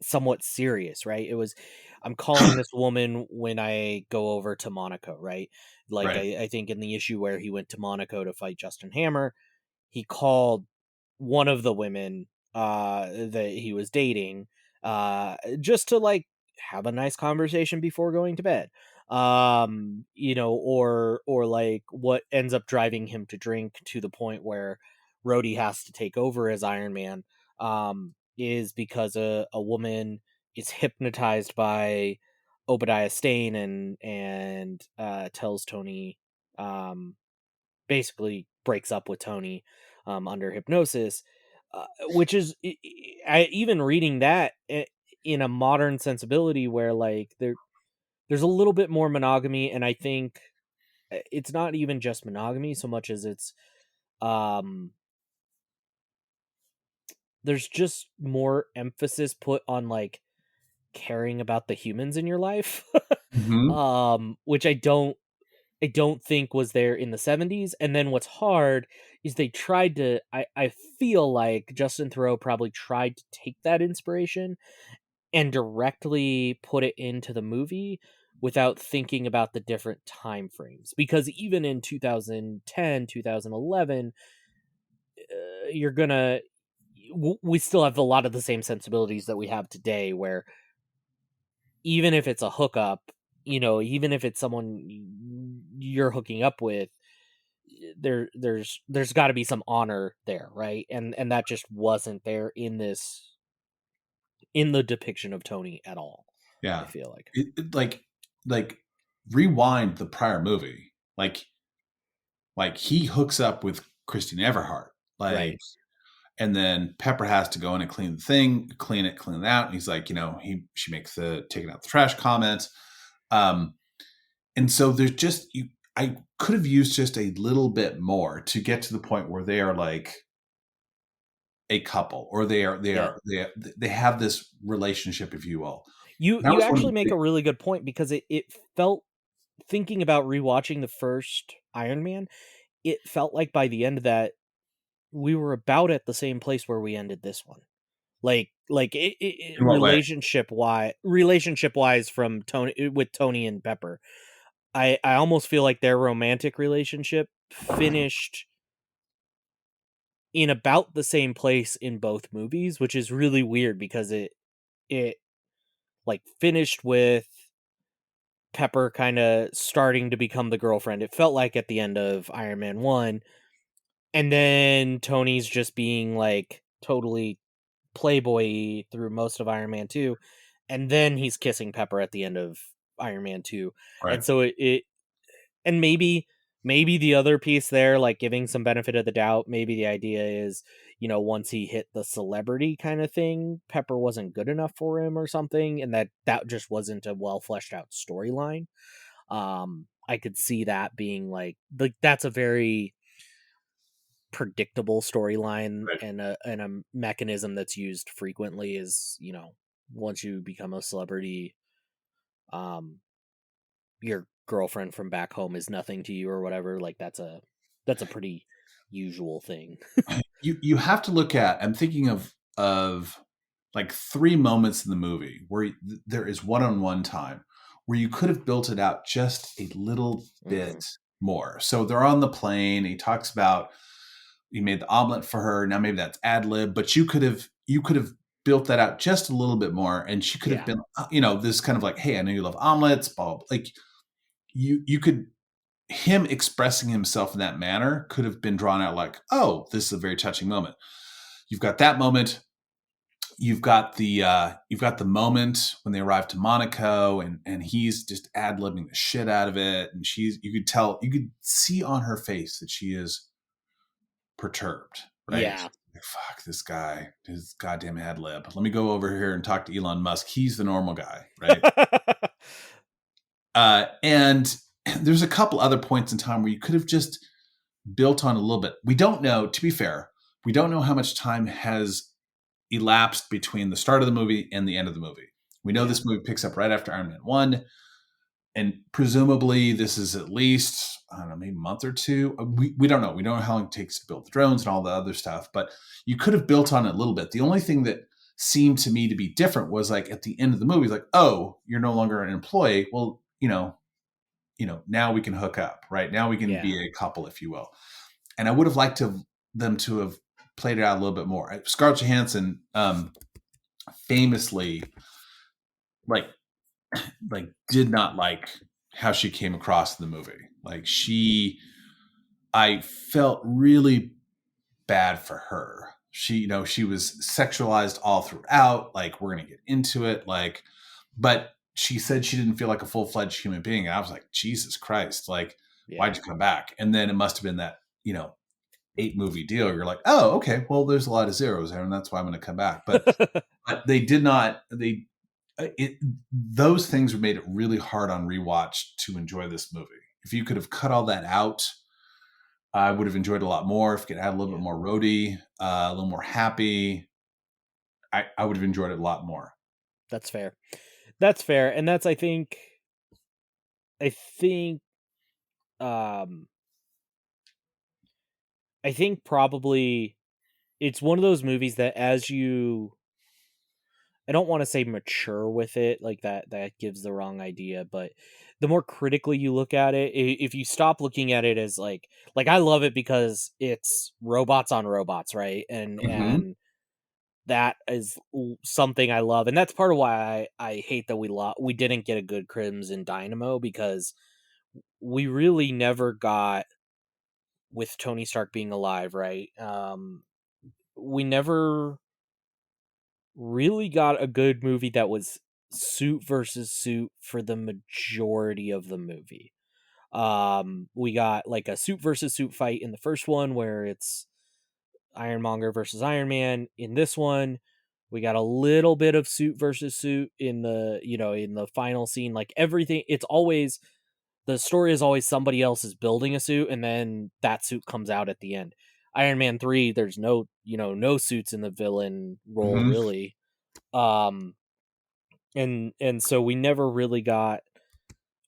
[SPEAKER 1] somewhat serious, right? It was, I'm calling this woman when I go over to Monaco, right? Like
[SPEAKER 3] Right.
[SPEAKER 1] I think in the issue where he went to Monaco to fight Justin Hammer, he called one of the women that he was dating just to like have a nice conversation before going to bed. Or like what ends up driving him to drink to the point where Rhodey has to take over as Iron Man is because a woman is hypnotized by Obadiah Stane and tells Tony, basically breaks up with Tony under hypnosis, which is even reading that in a modern sensibility where like there's a little bit more monogamy, and I think it's not even just monogamy so much as it's um there's just more emphasis put on like caring about the humans in your life.
[SPEAKER 3] Mm-hmm.
[SPEAKER 1] Which I don't think was there in the 70s. And then what's hard is they tried to I feel like Justin Theroux probably tried to take that inspiration and directly put it into the movie without thinking about the different time frames, because even in 2010, 2011, you're gonna we still have a lot of the same sensibilities that we have today, where even if it's a hookup, even if it's someone you're hooking up with, there's got to be some honor there, right? And that just wasn't there in the depiction of Tony at all. I
[SPEAKER 3] Yeah.
[SPEAKER 1] feel like.
[SPEAKER 3] Like rewind the prior movie. Like he hooks up with Christine Everhart.
[SPEAKER 1] Right.
[SPEAKER 3] Like, and then Pepper has to go in and clean the thing, clean it out. And he's like, she makes the taking out the trash comment. And so there's just I could have used just a little bit more to get to the point where they are like a couple, or
[SPEAKER 1] Yeah.
[SPEAKER 3] they have this relationship, if you will. That
[SPEAKER 1] You
[SPEAKER 3] was one of
[SPEAKER 1] actually
[SPEAKER 3] the
[SPEAKER 1] make
[SPEAKER 3] big,
[SPEAKER 1] a really good point, because it felt, thinking about rewatching the first Iron Man, it felt like by the end of that we were about at the same place where we ended this one. Like
[SPEAKER 3] in what way?
[SPEAKER 1] relationship wise from Tony with Tony and Pepper. I almost feel like their romantic relationship finished in about the same place in both movies, which is really weird because it like finished with Pepper kind of starting to become the girlfriend. It felt like at the end of Iron Man 1, and then Tony's just being like totally playboy through most of Iron Man 2, and then he's kissing Pepper at the end of Iron Man 2. And
[SPEAKER 3] Right.
[SPEAKER 1] so it and maybe the other piece there, like giving some benefit of the doubt, maybe the idea is, once he hit the celebrity kind of thing, Pepper wasn't good enough for him or something, and that just wasn't a well fleshed out storyline. I could see that being like that's a very predictable storyline,
[SPEAKER 3] Right.
[SPEAKER 1] and a mechanism that's used frequently is, once you become a celebrity, um your girlfriend from back home is nothing to you or whatever. Like that's a pretty usual thing.
[SPEAKER 3] You have to look at. I'm thinking of like three moments in the movie where there is one-on-one time where you could have built it out just a little bit
[SPEAKER 1] Mhm.
[SPEAKER 3] more. So they're on the plane. He talks about he made the omelet for her. Now maybe that's ad lib, but you could have built that out just a little bit more, and she could have
[SPEAKER 1] Yeah.
[SPEAKER 3] been this kind of like, hey, I know you love omelets, blah, blah. Like you could him expressing himself in that manner could have been drawn out like, oh, this is a very touching moment. You've got that moment. You've got the moment when they arrive to Monaco, and he's just ad libbing the shit out of it, and you could see on her face that she is perturbed, right?
[SPEAKER 1] Yeah.
[SPEAKER 3] Like, fuck this guy, his goddamn ad lib. Let me go over here and talk to Elon Musk. He's the normal guy, right? And there's a couple other points in time where you could have just built on a little bit. We don't know, to be fair, we don't know how much time has elapsed between the start of the movie and the end of the movie. We know
[SPEAKER 1] Yeah.
[SPEAKER 3] this movie picks up right after Iron Man 1, and presumably this is at least, I don't know, maybe a month or two. We don't know. We don't know how long it takes to build the drones and all the other stuff, but you could have built on it a little bit. The only thing that seemed to me to be different was like at the end of the movie, like, oh, you're no longer an employee. Well, now we can hook up, right? Now we can
[SPEAKER 1] Yeah.
[SPEAKER 3] be a couple, if you will. And I would have liked to have them to have played it out a little bit more. Scarlett Johansson famously like did not like how she came across in the movie. Like I felt really bad for her. She was sexualized all throughout. Like, we're gonna get into it. Like, but she said she didn't feel like a full-fledged human being. And I was like, Jesus Christ, like, why'd you come back? And then it must have been that, 8-movie deal. You're like, oh, okay, well, there's a lot of zeros there, and that's why I'm going to come back. But they did not. Those things made it really hard on rewatch to enjoy this movie. If you could have cut all that out, I would have enjoyed it a lot more. If you could add a little bit more Rhodey, a little more Happy, I would have enjoyed it a lot more.
[SPEAKER 1] That's fair. That's fair. And that's, I think, probably it's one of those movies that as you, I don't want to say mature with it, like that gives the wrong idea, but the more critically you look at it, if you stop looking at it as like I love it because it's robots on robots, right? And that is something I love, and that's part of why I hate that we didn't get a good Crimson Dynamo, because we really never got, with Tony Stark being alive, right? We never really got a good movie that was suit versus suit for the majority of the movie. We got like a suit versus suit fight in the first one where it's Ironmonger versus Iron Man. In this one, we got a little bit of suit versus suit in the final scene. Like, everything, it's always, the story is always somebody else is building a suit, and then that suit comes out at the end. Iron Man 3, there's no suits in the villain role, really. And so we never really got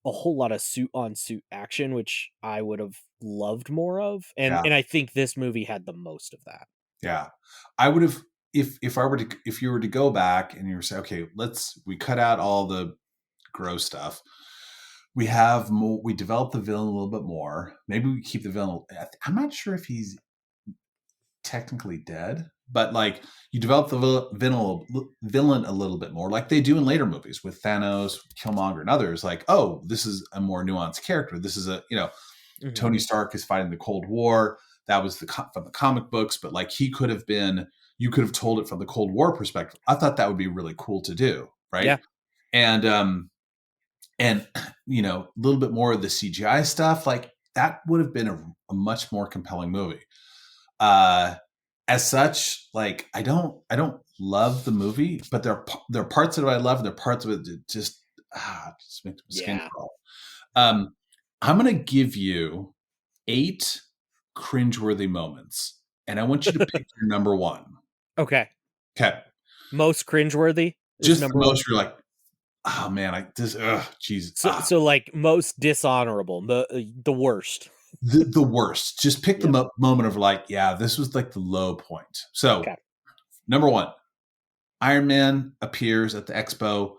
[SPEAKER 1] a whole lot of suit on suit action, which I would have loved more of. And I think this movie had the most of that.
[SPEAKER 3] Yeah. I would have, if you were to go back and you were say, okay, we cut out all the gross stuff. We develop the villain a little bit more. Maybe we keep the villain. I'm not sure if he's technically dead, but like, you develop the villain a little bit more, like they do in later movies with Thanos, Killmonger, and others. Like, oh, this is a more nuanced character. This is Tony Stark is fighting the Cold War. That was from the comic books, but like, you could have told it from the Cold War perspective. I thought that would be really cool to do, right?
[SPEAKER 1] Yeah.
[SPEAKER 3] And a little bit more of the CGI stuff, like that would have been a much more compelling movie. As such, like, I don't love the movie, but there are parts of it I love, and there are parts of it that just make my skin crawl. I'm going to give you 8 cringeworthy moments, and I want you to pick your number 1.
[SPEAKER 1] Okay.
[SPEAKER 3] Most
[SPEAKER 1] cringeworthy?
[SPEAKER 3] Just the most, you're like, oh man, Jesus.
[SPEAKER 1] So like, most dishonorable, the worst.
[SPEAKER 3] The worst. Just pick the moment of like, yeah, this was like the low point. So, number 1, Iron Man appears at the expo.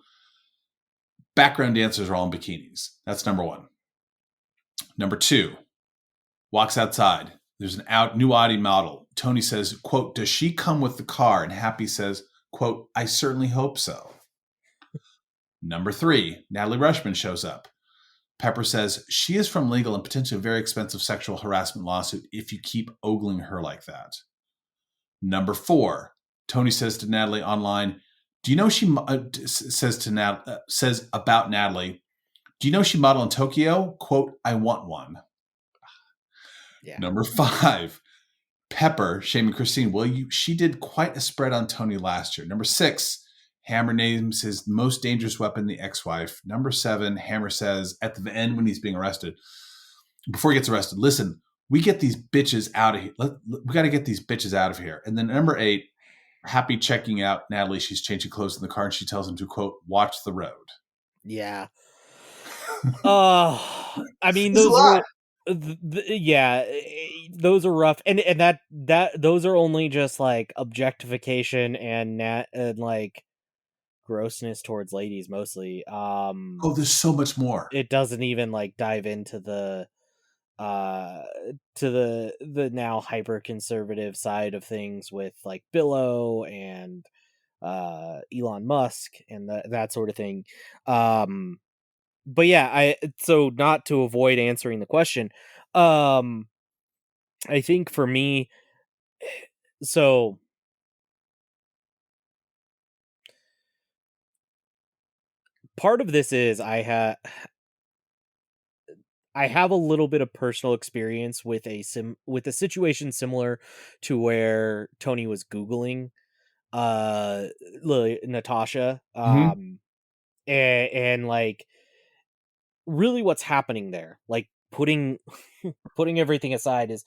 [SPEAKER 3] Background dancers are all in bikinis. That's number 1. Number 2, walks outside. There's an new Audi model. Tony says, quote, "Does she come with the car?" And Happy says, quote, "I certainly hope so." Number 3, Natalie Rushman shows up. Pepper says, "She is from legal and potentially very expensive sexual harassment lawsuit if you keep ogling her like that." Number 4, Tony says to Natalie online, "Do you know she says about Natalie, do you know she modeled in Tokyo? Quote, I want one." Yeah. Number 5, Pepper shaming Christine. "Well, she did quite a spread on Tony last year." Number 6, Hammer names his most dangerous weapon the ex-wife. Number 7, Hammer says at the end when he's being arrested, before he gets arrested, "Listen, we get these bitches out of here. We got to get these bitches out of here." And then number 8, Happy checking out Natalie. She's changing clothes in the car, and she tells him to, quote, "Watch the road."
[SPEAKER 1] Yeah. I mean, those were, those are rough, and that those are only just like objectification and like grossness towards ladies mostly.
[SPEAKER 3] There's so much more.
[SPEAKER 1] It doesn't even like dive into uh to the now hyper conservative side of things with like Billow and Elon Musk and that sort of thing. But yeah, so not to avoid answering the question, um I think for me, so part of this is I have a little bit of personal experience with with a situation similar to where Tony was googling uh Natasha,
[SPEAKER 3] Mhm.
[SPEAKER 1] and like really what's happening there, like putting everything aside, is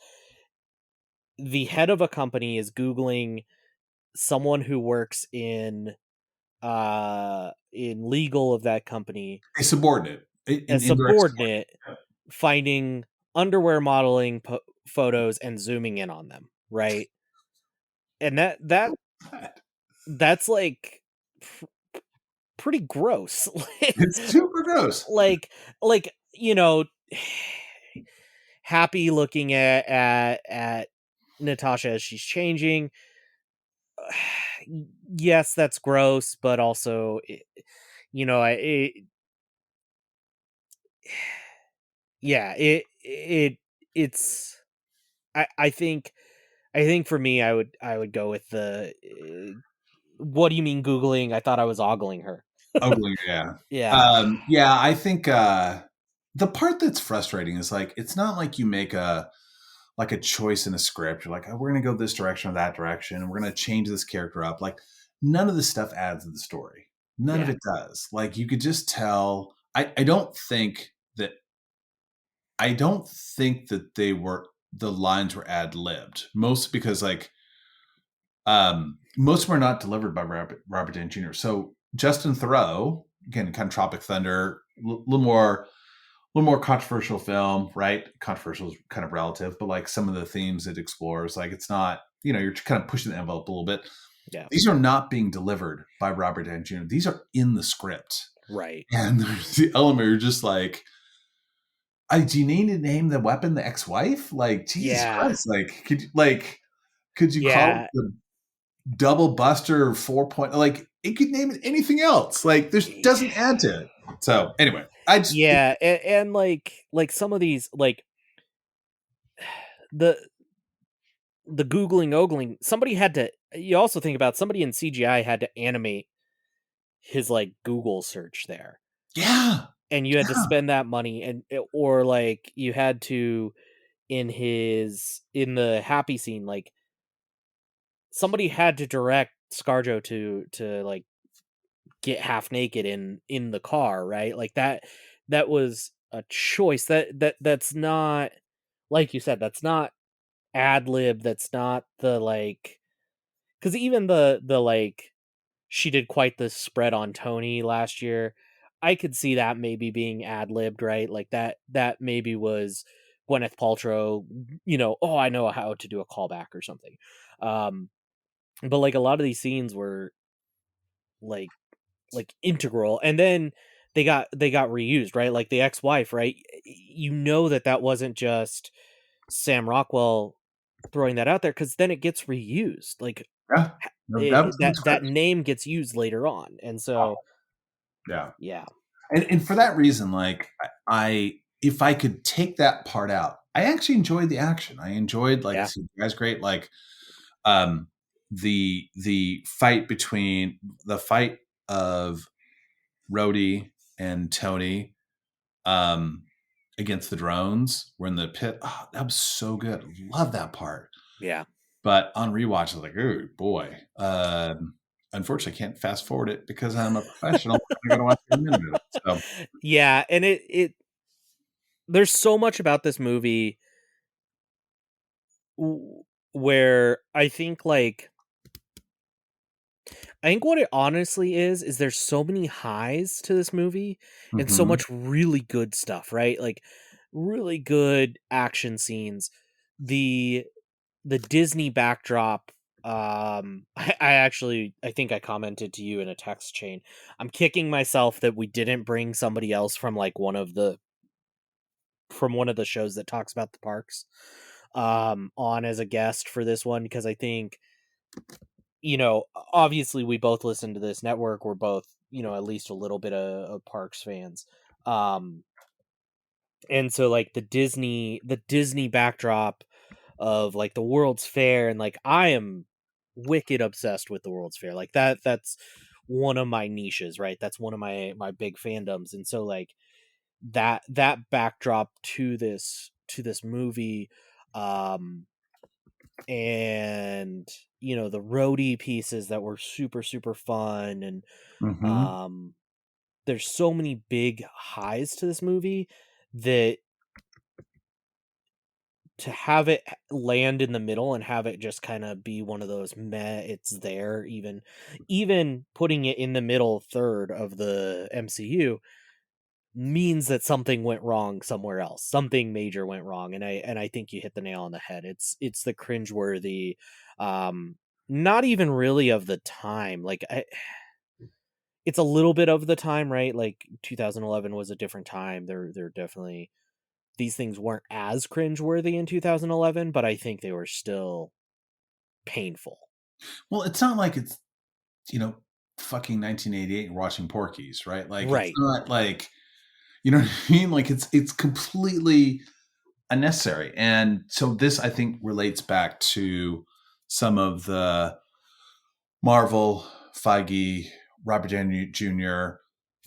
[SPEAKER 1] the head of a company is googling someone who works in legal of that company,
[SPEAKER 3] A subordinate,
[SPEAKER 1] a
[SPEAKER 3] an indirect
[SPEAKER 1] subordinate,
[SPEAKER 3] subordinate.
[SPEAKER 1] finding underwear modeling photos and zooming in on them, right? And
[SPEAKER 3] Yeah.
[SPEAKER 1] that's like pretty gross.
[SPEAKER 3] It's super gross.
[SPEAKER 1] like like you know Happy looking at Natasha as she's changing. Yes, that's gross, but also yeah, it's I think for me I would go with the what do you mean googling? I thought I was ogling her.
[SPEAKER 3] Ugly, yeah.
[SPEAKER 1] Yeah.
[SPEAKER 3] Yeah, I think the part that's frustrating is like it's not like you make a choice in a script. You're like, oh, we're gonna go this direction or that direction, and we're gonna change this character up. Like none of this stuff adds to the story. None of
[SPEAKER 1] Yeah.
[SPEAKER 3] it does. Like you could just tell. I don't think that the lines were ad libbed. Most because like most of them are not delivered by Robert Downey Jr. So Justin Theroux, again, kind of Tropic Thunder, little more controversial film, right? Controversial is kind of relative, but like some of the themes it explores, like it's not, you're kind of pushing the envelope a little bit.
[SPEAKER 1] Yeah.
[SPEAKER 3] These are not being delivered by Robert Downey Jr. These are in the script.
[SPEAKER 1] Right.
[SPEAKER 3] And there's the element you're just like, do you need to name the weapon the ex-wife? Like, Jesus
[SPEAKER 1] Yeah.
[SPEAKER 3] Christ. Could you call it
[SPEAKER 1] Yeah.
[SPEAKER 3] the double buster 4 point? Like, it could name it anything else. Like, this doesn't add to it. So anyway,
[SPEAKER 1] Yeah, and like some of these, like the googling ogling, somebody had to, you also think about somebody in CGI had to animate his like Google search there,
[SPEAKER 3] yeah.
[SPEAKER 1] and you had to
[SPEAKER 3] Yeah.
[SPEAKER 1] spend that money, or like you had to in the happy scene, like somebody had to direct Scarjo to like get half naked in the car, right? Like that was a choice. That's not, like you said, that's not ad lib. That's not the like, because even the like, she did quite the spread on Tony last year. I could see that maybe being ad libbed, right? Like that maybe was Gwyneth Paltrow, oh, I know how to do a callback or something. Um, but like a lot of these scenes were like integral, and then they got reused, right? Like the ex-wife, right? That wasn't just Sam Rockwell throwing that out there, because then it gets reused, like
[SPEAKER 3] Yeah. No, that was in the
[SPEAKER 1] that
[SPEAKER 3] script.
[SPEAKER 1] name gets used later on, and so
[SPEAKER 3] Yeah.
[SPEAKER 1] yeah.
[SPEAKER 3] And for that reason, like if I could take that part out, I actually enjoyed the action. I enjoyed like
[SPEAKER 1] Yeah.
[SPEAKER 3] the guys great. Like um the fight of Rhodey and Tony um against the drones. We're in the pit. Oh, that was so good. Love that part.
[SPEAKER 1] Yeah.
[SPEAKER 3] But on rewatch, I was like, oh boy. Unfortunately, I can't fast forward it because I'm a professional. I gotta watch every minute of it. So
[SPEAKER 1] Yeah, and it there's so much about this movie where I think what it honestly is there's so many highs to this movie and so
[SPEAKER 3] mhm.
[SPEAKER 1] much really good stuff, right? Like really good action scenes. The Disney backdrop, I think I commented to you in a text chain. I'm kicking myself that we didn't bring somebody else from like one of the from one of the shows that talks about the parks on as a guest for this one, because I think, obviously we both listen to this network. We're both, at least a little bit of parks fans. And so like the Disney backdrop of like the World's Fair, and like I am wicked obsessed with the World's Fair. Like that's one of my niches, right? That's one of my big fandoms. And so like that backdrop to this movie, and the roadie pieces that were super super fun, and
[SPEAKER 3] Mm-hmm.
[SPEAKER 1] there's so many big highs to this movie that to have it land in the middle and have it just kind of be one of those meh, it's there, even putting it in the middle third of the MCU means that something went wrong somewhere else. Something major went wrong, and I think you hit the nail on the head. It's the cringeworthy, not even really of the time. Like it's a little bit of the time, right? Like 2011 was a different time. They're definitely, these things weren't as cringeworthy in 2011, but I think they were still painful.
[SPEAKER 3] Well, it's not like it's, fucking 1988 and watching Porky's, right? Like, it's
[SPEAKER 1] Right.
[SPEAKER 3] not like, you know what I mean? Like, it's completely unnecessary. And so this, I think, relates back to some of the Marvel, Feige, Robert Downey Jr.,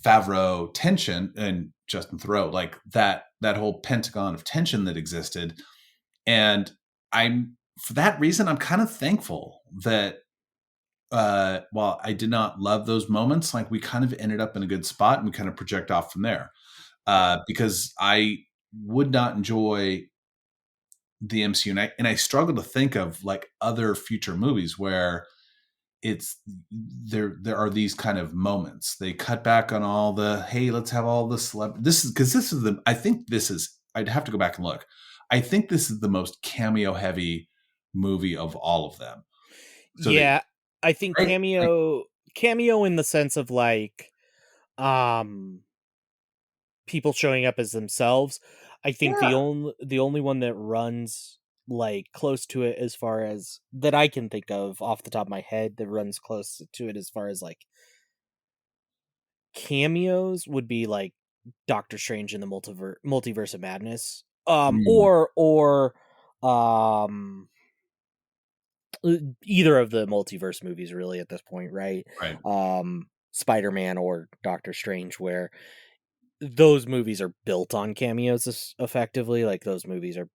[SPEAKER 3] Favreau tension, and Justin Theroux, like that whole pentagon of tension that existed. And for that reason, I'm kind of thankful that while I did not love those moments, like we kind of ended up in a good spot and we kind of project off from there. Because I would not enjoy the MCU, and I struggle to think of like other future movies where it's there are these kind of moments. They cut back on all the, hey, let's have all the this is because this is the, I think this is, I'd have to go back and look. I think this is the most cameo heavy movie of all of them. So
[SPEAKER 1] Yeah, I think
[SPEAKER 3] right, like,
[SPEAKER 1] cameo in the sense of like um people showing up as themselves. I think
[SPEAKER 3] yeah,
[SPEAKER 1] the only one that runs like close to it, as far as that I can think of off the top of my head, that runs close to it as far as like cameos, would be like Doctor Strange in the Multiverse of Madness.
[SPEAKER 3] mm,
[SPEAKER 1] Or um either of the multiverse movies really at this point, right?
[SPEAKER 3] right,
[SPEAKER 1] Spider-Man or Doctor Strange, where those movies are built on cameos effectively. Like those movies are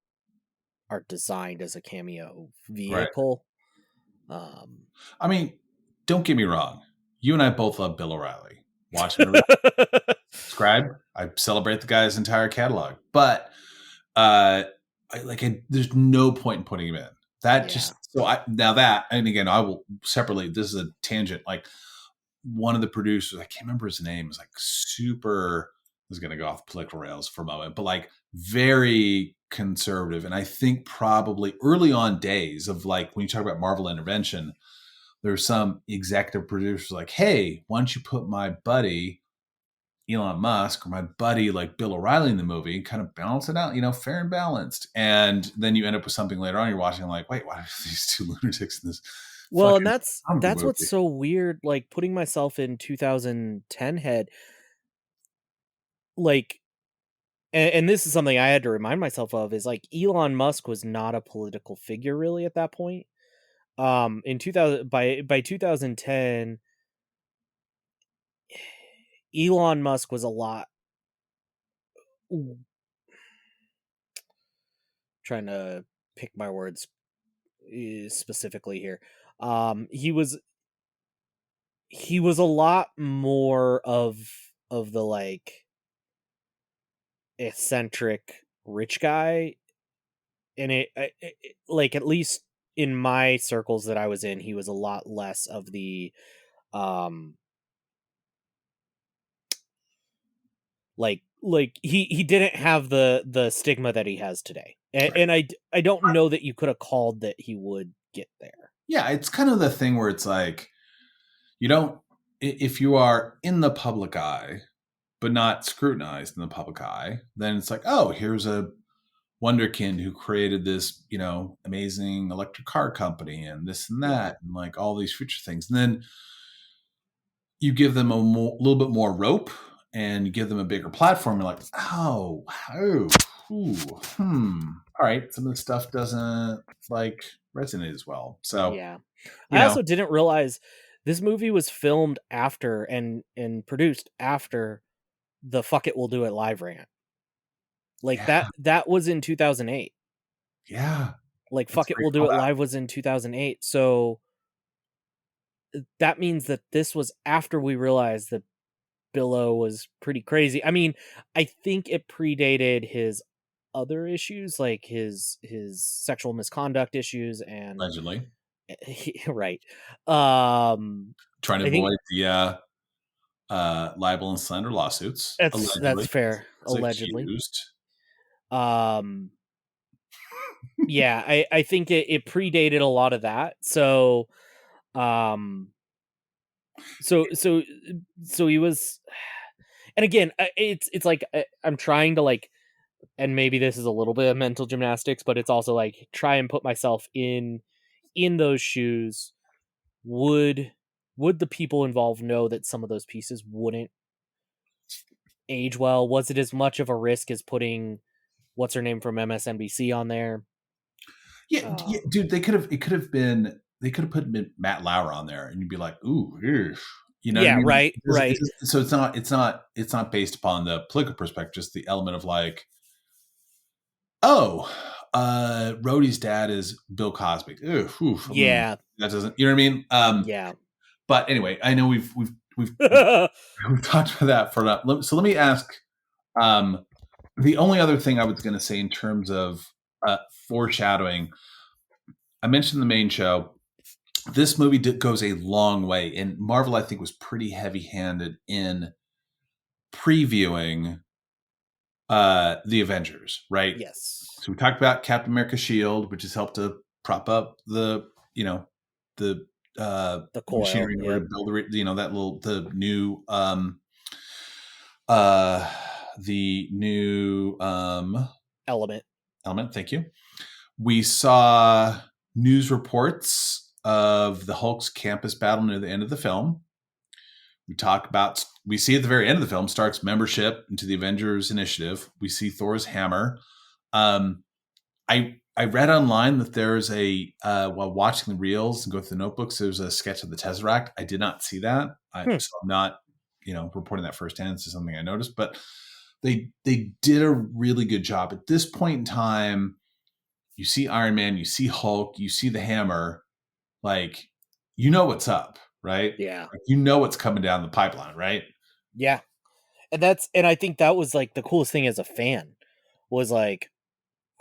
[SPEAKER 1] designed as a cameo
[SPEAKER 3] right.
[SPEAKER 1] vehicle. Um
[SPEAKER 3] I mean, don't get me wrong. You and I both love Bill O'Reilly. Watch him, subscribe. I celebrate the guy's entire catalog, but there's no point in putting him in. That
[SPEAKER 1] yeah.
[SPEAKER 3] just so I now that, and again, I will separately. This is a tangent. Like one of the producers, I can't remember his name, was like super. I was going to go off political rails for a moment, but like very conservative, and I think probably early on days of like when you talk about Marvel intervention, there's some executive producers like, hey, why don't you put my buddy Elon Musk or my buddy like Bill O'Reilly in the movie and kind of balance it out, fair and balanced. And then you end up with something later on, you're watching like, wait, why are these two lunatics in this
[SPEAKER 1] Well, and
[SPEAKER 3] fucking
[SPEAKER 1] that's
[SPEAKER 3] comedy
[SPEAKER 1] that's what's
[SPEAKER 3] movie?
[SPEAKER 1] so weird, like putting myself in 2010 head, like, and this is something I had to remind myself of, is like Elon Musk was not a political figure really at that point. In 2000, by 2010, Elon Musk was a lot, trying to pick my words specifically here. He was a lot more of the like eccentric rich guy, and like, at least in my circles that I was in, he was a lot less of the um like he didn't have the stigma that he has today,
[SPEAKER 3] Right.
[SPEAKER 1] and I don't know that you could have called that he would get there.
[SPEAKER 3] Yeah, it's kind of the thing where it's like, you don't, if you are in the public eye, but not scrutinized in the public eye, then it's like, oh, here's a wonderkind who created this, amazing electric car company and this and that, and like all these future things. And then you give them little bit more rope and you give them a bigger platform. You're like, all right. Some of the stuff doesn't like resonate as well. So,
[SPEAKER 1] Yeah. I also didn't realize this movie was filmed after and produced after the Fuck It, We'll Do It live rant. Like that was in 2008.
[SPEAKER 3] Yeah.
[SPEAKER 1] Like Fuck It, We'll Do It live was in 2008. So that means that this was after we realized that Billo was pretty crazy. I mean, I think it predated his other issues, like his sexual misconduct issues and
[SPEAKER 3] allegedly.
[SPEAKER 1] Right.
[SPEAKER 3] Trying to avoid the libel and slander lawsuits.
[SPEAKER 1] That's fair. Allegedly.
[SPEAKER 3] Accused.
[SPEAKER 1] Yeah, I think it predated a lot of that. So so he was, and again, it's like I'm trying to like, and maybe this is a little bit of mental gymnastics, but it's also like try and put myself in those shoes. Would the people involved know that some of those pieces wouldn't age well? Was it as much of a risk as putting what's her name from MSNBC on there?
[SPEAKER 3] Yeah, dude, they could have put Matt Lauer on there, and you'd be like, ooh, you know,
[SPEAKER 1] yeah,
[SPEAKER 3] what I mean?
[SPEAKER 1] right.
[SPEAKER 3] So it's not based upon the political perspective, just the element of like, oh, Rhodey's dad is Bill Cosby.
[SPEAKER 1] Yeah,
[SPEAKER 3] that doesn't, you know what I mean?
[SPEAKER 1] Yeah.
[SPEAKER 3] But anyway, I know we've we've talked about that for enough. So let me ask. The only other thing I was going to say in terms of foreshadowing, I mentioned the main show. This movie goes a long way, and Marvel, I think, was pretty heavy-handed in previewing the Avengers, right?
[SPEAKER 1] Yes.
[SPEAKER 3] So we talked about Captain America's shield, which has helped to prop up the
[SPEAKER 1] coil,
[SPEAKER 3] machinery in order to build the new
[SPEAKER 1] element.
[SPEAKER 3] Thank you. We saw news reports of the Hulk's campus battle near the end of the film. We see at the very end of the film Stark's membership into the Avengers Initiative. We see Thor's hammer. I read online that there's while watching the reels and go through the notebooks, there's a sketch of the Tesseract. I did not see that. So I'm not, reporting that firsthand. It's just something I noticed, but they did a really good job. At this point in time, you see Iron Man, you see Hulk, you see the hammer, like, what's up, right?
[SPEAKER 1] Yeah.
[SPEAKER 3] Like, what's coming down the pipeline, right?
[SPEAKER 1] Yeah. And I think that was like the coolest thing as a fan was like,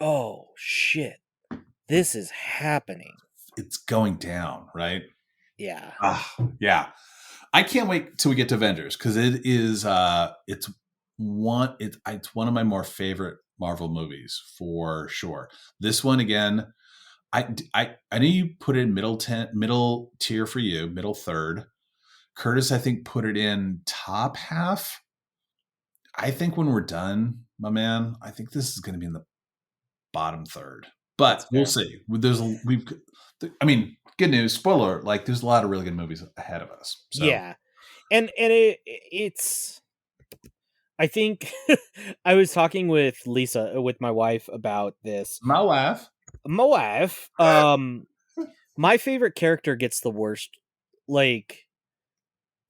[SPEAKER 1] oh shit, this is happening.
[SPEAKER 3] It's going down, right?
[SPEAKER 1] Yeah.
[SPEAKER 3] Yeah. I can't wait till we get to Avengers because it is it's one of my more favorite Marvel movies for sure. This one again, I know you put it in middle tier for you, middle third. Curtis, I think, put it in top half. I think when we're done, my man, I think this is going to be in the bottom third, but we'll see. Good news, spoiler, like there's a lot of really good movies ahead of us. So.
[SPEAKER 1] Yeah. And it's, I think I was talking with Lisa, with my wife, about this.
[SPEAKER 3] My wife.
[SPEAKER 1] My favorite character gets the worst, like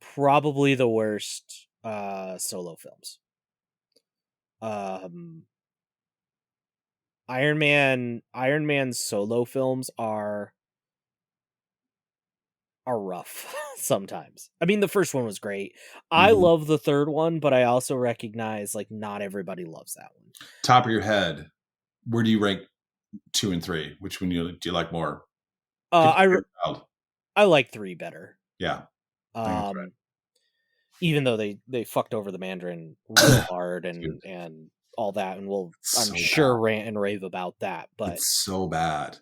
[SPEAKER 1] probably the worst solo films. Iron Man's solo films are rough sometimes. I mean, the first one was great. I love the third one, but I also recognize like not everybody loves that one.
[SPEAKER 3] Top of your head, where do you rank 2 and 3? Which one do you like more?
[SPEAKER 1] I like 3 better.
[SPEAKER 3] Yeah.
[SPEAKER 1] Even though they fucked over the Mandarin real hard and all that, and I'm sure rant and rave about that, but
[SPEAKER 3] it's so bad.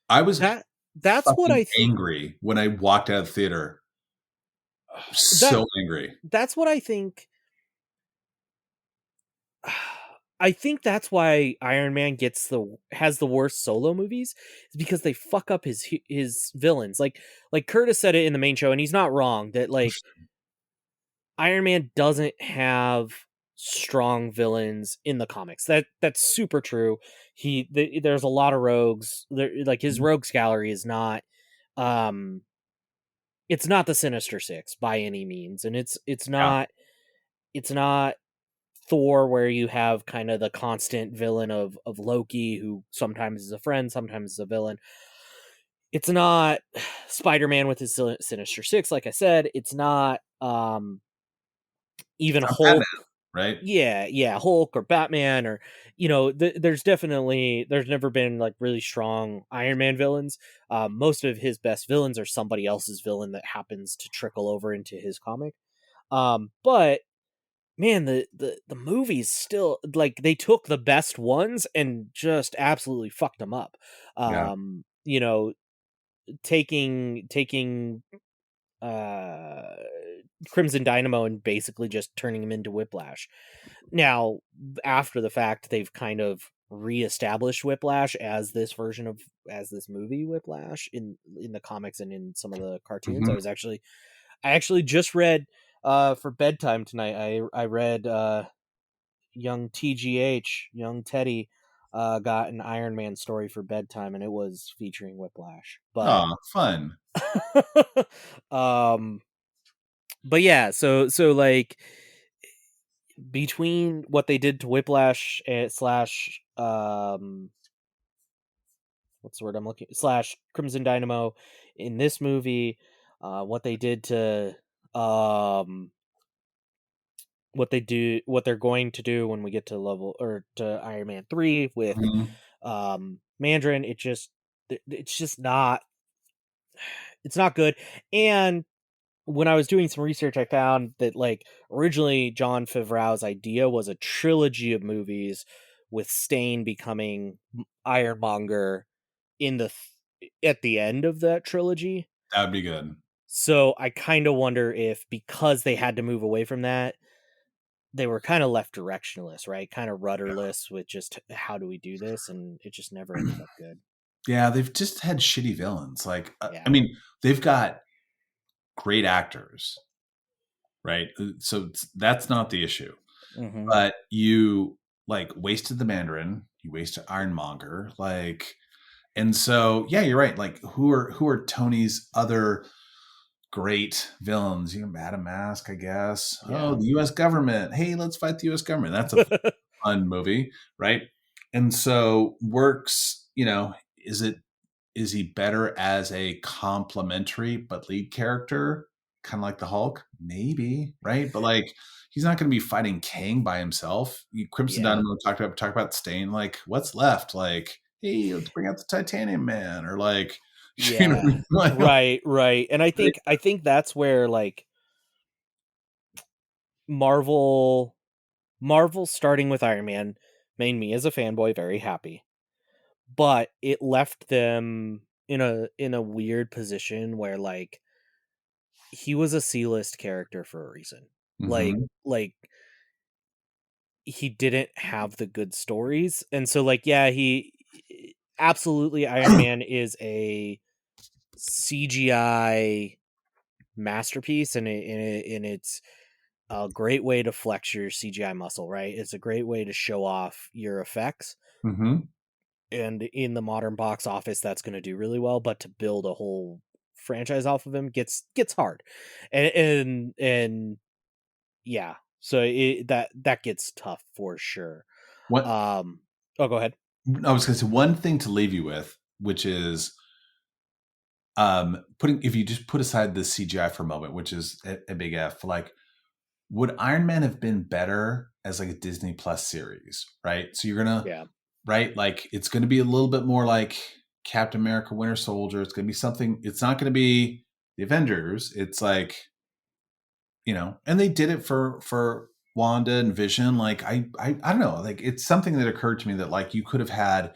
[SPEAKER 3] I was
[SPEAKER 1] that's what I think.
[SPEAKER 3] Angry when I walked out of the theater. So angry.
[SPEAKER 1] That's what I think. I think that's why Iron Man has the worst solo movies, is because they fuck up his villains. Like Curtis said it in the main show, and he's not wrong that like Iron Man doesn't have strong villains in the comics. That's super true. There's a lot of rogues. Like his rogues gallery is not um it's not the Sinister Six by any means, and
[SPEAKER 3] Yeah.
[SPEAKER 1] it's not Thor, where you have kind of the constant villain of Loki, who sometimes is a friend, sometimes is a villain. It's not Spider-Man with his Sinister Six, like I said. It's not even
[SPEAKER 3] It's not Batman,
[SPEAKER 1] Hulk.
[SPEAKER 3] right?
[SPEAKER 1] Yeah, Hulk or Batman, or there's never been like really strong Iron Man villains. Most of his best villains are somebody else's villain that happens to trickle over into his comic. But man, the movies still, like, they took the best ones and just absolutely fucked them up.
[SPEAKER 3] Yeah.
[SPEAKER 1] You know, taking uh Crimson Dynamo and basically just turning him into Whiplash. Now, after the fact, they've kind of reestablished Whiplash as this movie Whiplash in the comics and in some of the cartoons.
[SPEAKER 3] Mhm.
[SPEAKER 1] I actually just read for bedtime tonight. I read young young Teddy got an Iron Man story for bedtime, and it was featuring Whiplash. But
[SPEAKER 3] Aw, fun.
[SPEAKER 1] um but yeah, so like between what they did to Whiplash slash what's the word I'm looking slash Crimson Dynamo in this movie, what they did to um what they're going to do when we get to level or to Iron Man 3 with
[SPEAKER 3] Mhm.
[SPEAKER 1] Mandarin, it's just not it's not good. And when I was doing some research, I found that like originally John Favreau's idea was a trilogy of movies with Stain becoming Ironmonger at the end of that trilogy.
[SPEAKER 3] That would be good.
[SPEAKER 1] So I kind of wonder if, because they had to move away from that, they were kind of left directionless, right? Kind of rudderless with just how do we do this, and it just never ended up good.
[SPEAKER 3] Yeah, they've just had shitty villains. Like, I
[SPEAKER 1] Yeah.
[SPEAKER 3] mean, they've got great actors, right? So that's not the issue.
[SPEAKER 1] Mm-hmm.
[SPEAKER 3] But you like wasted the Mandarin, you wasted Ironmonger, like, and so yeah, you're right. Like, who are Tony's other great villains? You know, Madam Mask, I guess.
[SPEAKER 1] Yeah.
[SPEAKER 3] Oh, the U.S. government. Hey, let's fight the U.S. government. That's a fun movie, right? And so works. You know, is he better as a complementary but lead character, kind of like the Hulk? Maybe, right? But like, he's not going to be fighting Kang by himself. Crimson
[SPEAKER 1] Yeah.
[SPEAKER 3] Dynamo talk about Stain. Like, what's left? Like, hey, let's bring out the Titanium Man, or like, you know,
[SPEAKER 1] Yeah.
[SPEAKER 3] like,
[SPEAKER 1] Right. And I think that's where like Marvel Marvel starting with Iron Man made me as a fanboy very happy. But it left them in a weird position where like he was a C-list character for a reason. Like
[SPEAKER 3] mhm,
[SPEAKER 1] like he didn't have the good stories. And so like yeah, he absolutely Iron Man is a CGI masterpiece, and it's a great way to flex your CGI muscle, right? It's a great way to show off your effects.
[SPEAKER 3] mhm.
[SPEAKER 1] And in the modern box office, that's going to do really well. But to build a whole franchise off of him gets hard, and yeah, so that gets tough for sure.
[SPEAKER 3] What
[SPEAKER 1] Um, oh, go ahead.
[SPEAKER 3] I was going to say one thing to leave you with, which is putting if you just put aside the CGI for a moment, which is a big F, like, would Iron Man have been better as like a Disney Plus series, right? So you're gonna,
[SPEAKER 1] Yeah,
[SPEAKER 3] right, like, it's gonna be a little bit more like Captain America, Winter Soldier. It's gonna be something. It's not gonna be the Avengers. It's like, and they did it for Wanda and Vision. Like, I don't know. Like, it's something that occurred to me that like you could have had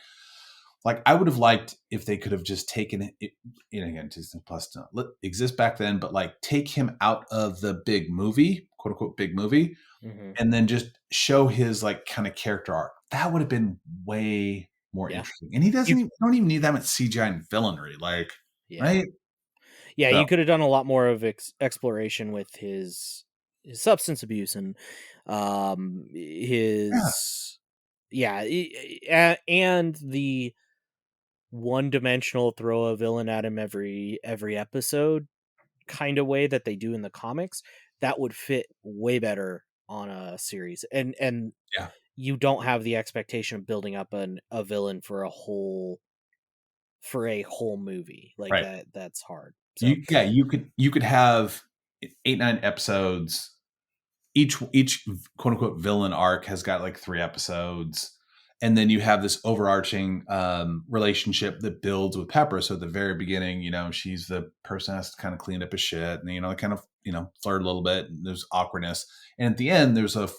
[SPEAKER 3] Like, I would have liked if they could have just taken it, again, Disney Plus didn't exist back then, but like take him out of the big movie, quote unquote, big movie, and then just show his like kind of character arc. That would have been way more interesting. And he don't even need that much CGI and villainry, like, right?
[SPEAKER 1] Yeah,
[SPEAKER 3] So,
[SPEAKER 1] you could have done a lot more of exploration with his substance abuse and his and the one-dimensional throw a villain at him every episode kind of way that they do in the comics. That would fit way better on a series. And
[SPEAKER 3] yeah.
[SPEAKER 1] you don't have the expectation of building up a villain for a whole movie. Like
[SPEAKER 3] Right.
[SPEAKER 1] that's hard. So
[SPEAKER 3] You could have 8-9 episodes. Each quote unquote villain arc has got like 3 episodes, and then you have this overarching relationship that builds with Pepper. So at the very beginning, she's the person that has to kind of clean up his shit, and they kind of flirt a little bit, and there's awkwardness, and at the end there's a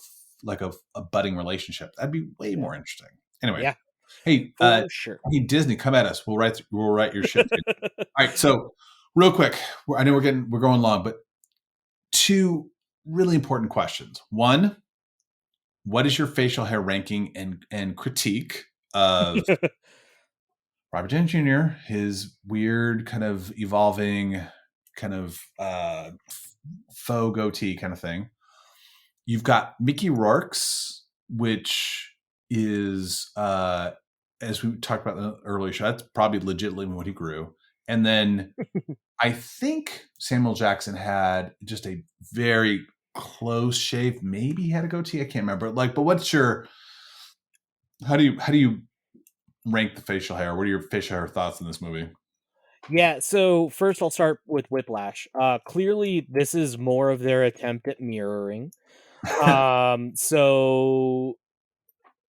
[SPEAKER 3] budding relationship. That'd be way more interesting. Anyway,
[SPEAKER 1] yeah,
[SPEAKER 3] hey,
[SPEAKER 1] for sure.
[SPEAKER 3] Hey Disney, come at us. We'll write your shit. All right, so real quick, I know we're going long, but 2 really important questions. 1, what is your facial hair ranking and critique of Robert Downey Jr., his weird kind of evolving kind of faux goatee kind of thing? You've got Mickey Rourke's, which is, as we talked about in the earlier show, that's probably legitimately what he grew. And then I think Samuel Jackson had just a very close shave. Maybe he had a goatee. I can't remember. But what's your? How do you rank the facial hair? What are your facial hair thoughts in this movie?
[SPEAKER 1] Yeah, so first I'll start with Whiplash. Clearly this is more of their attempt at mirroring. So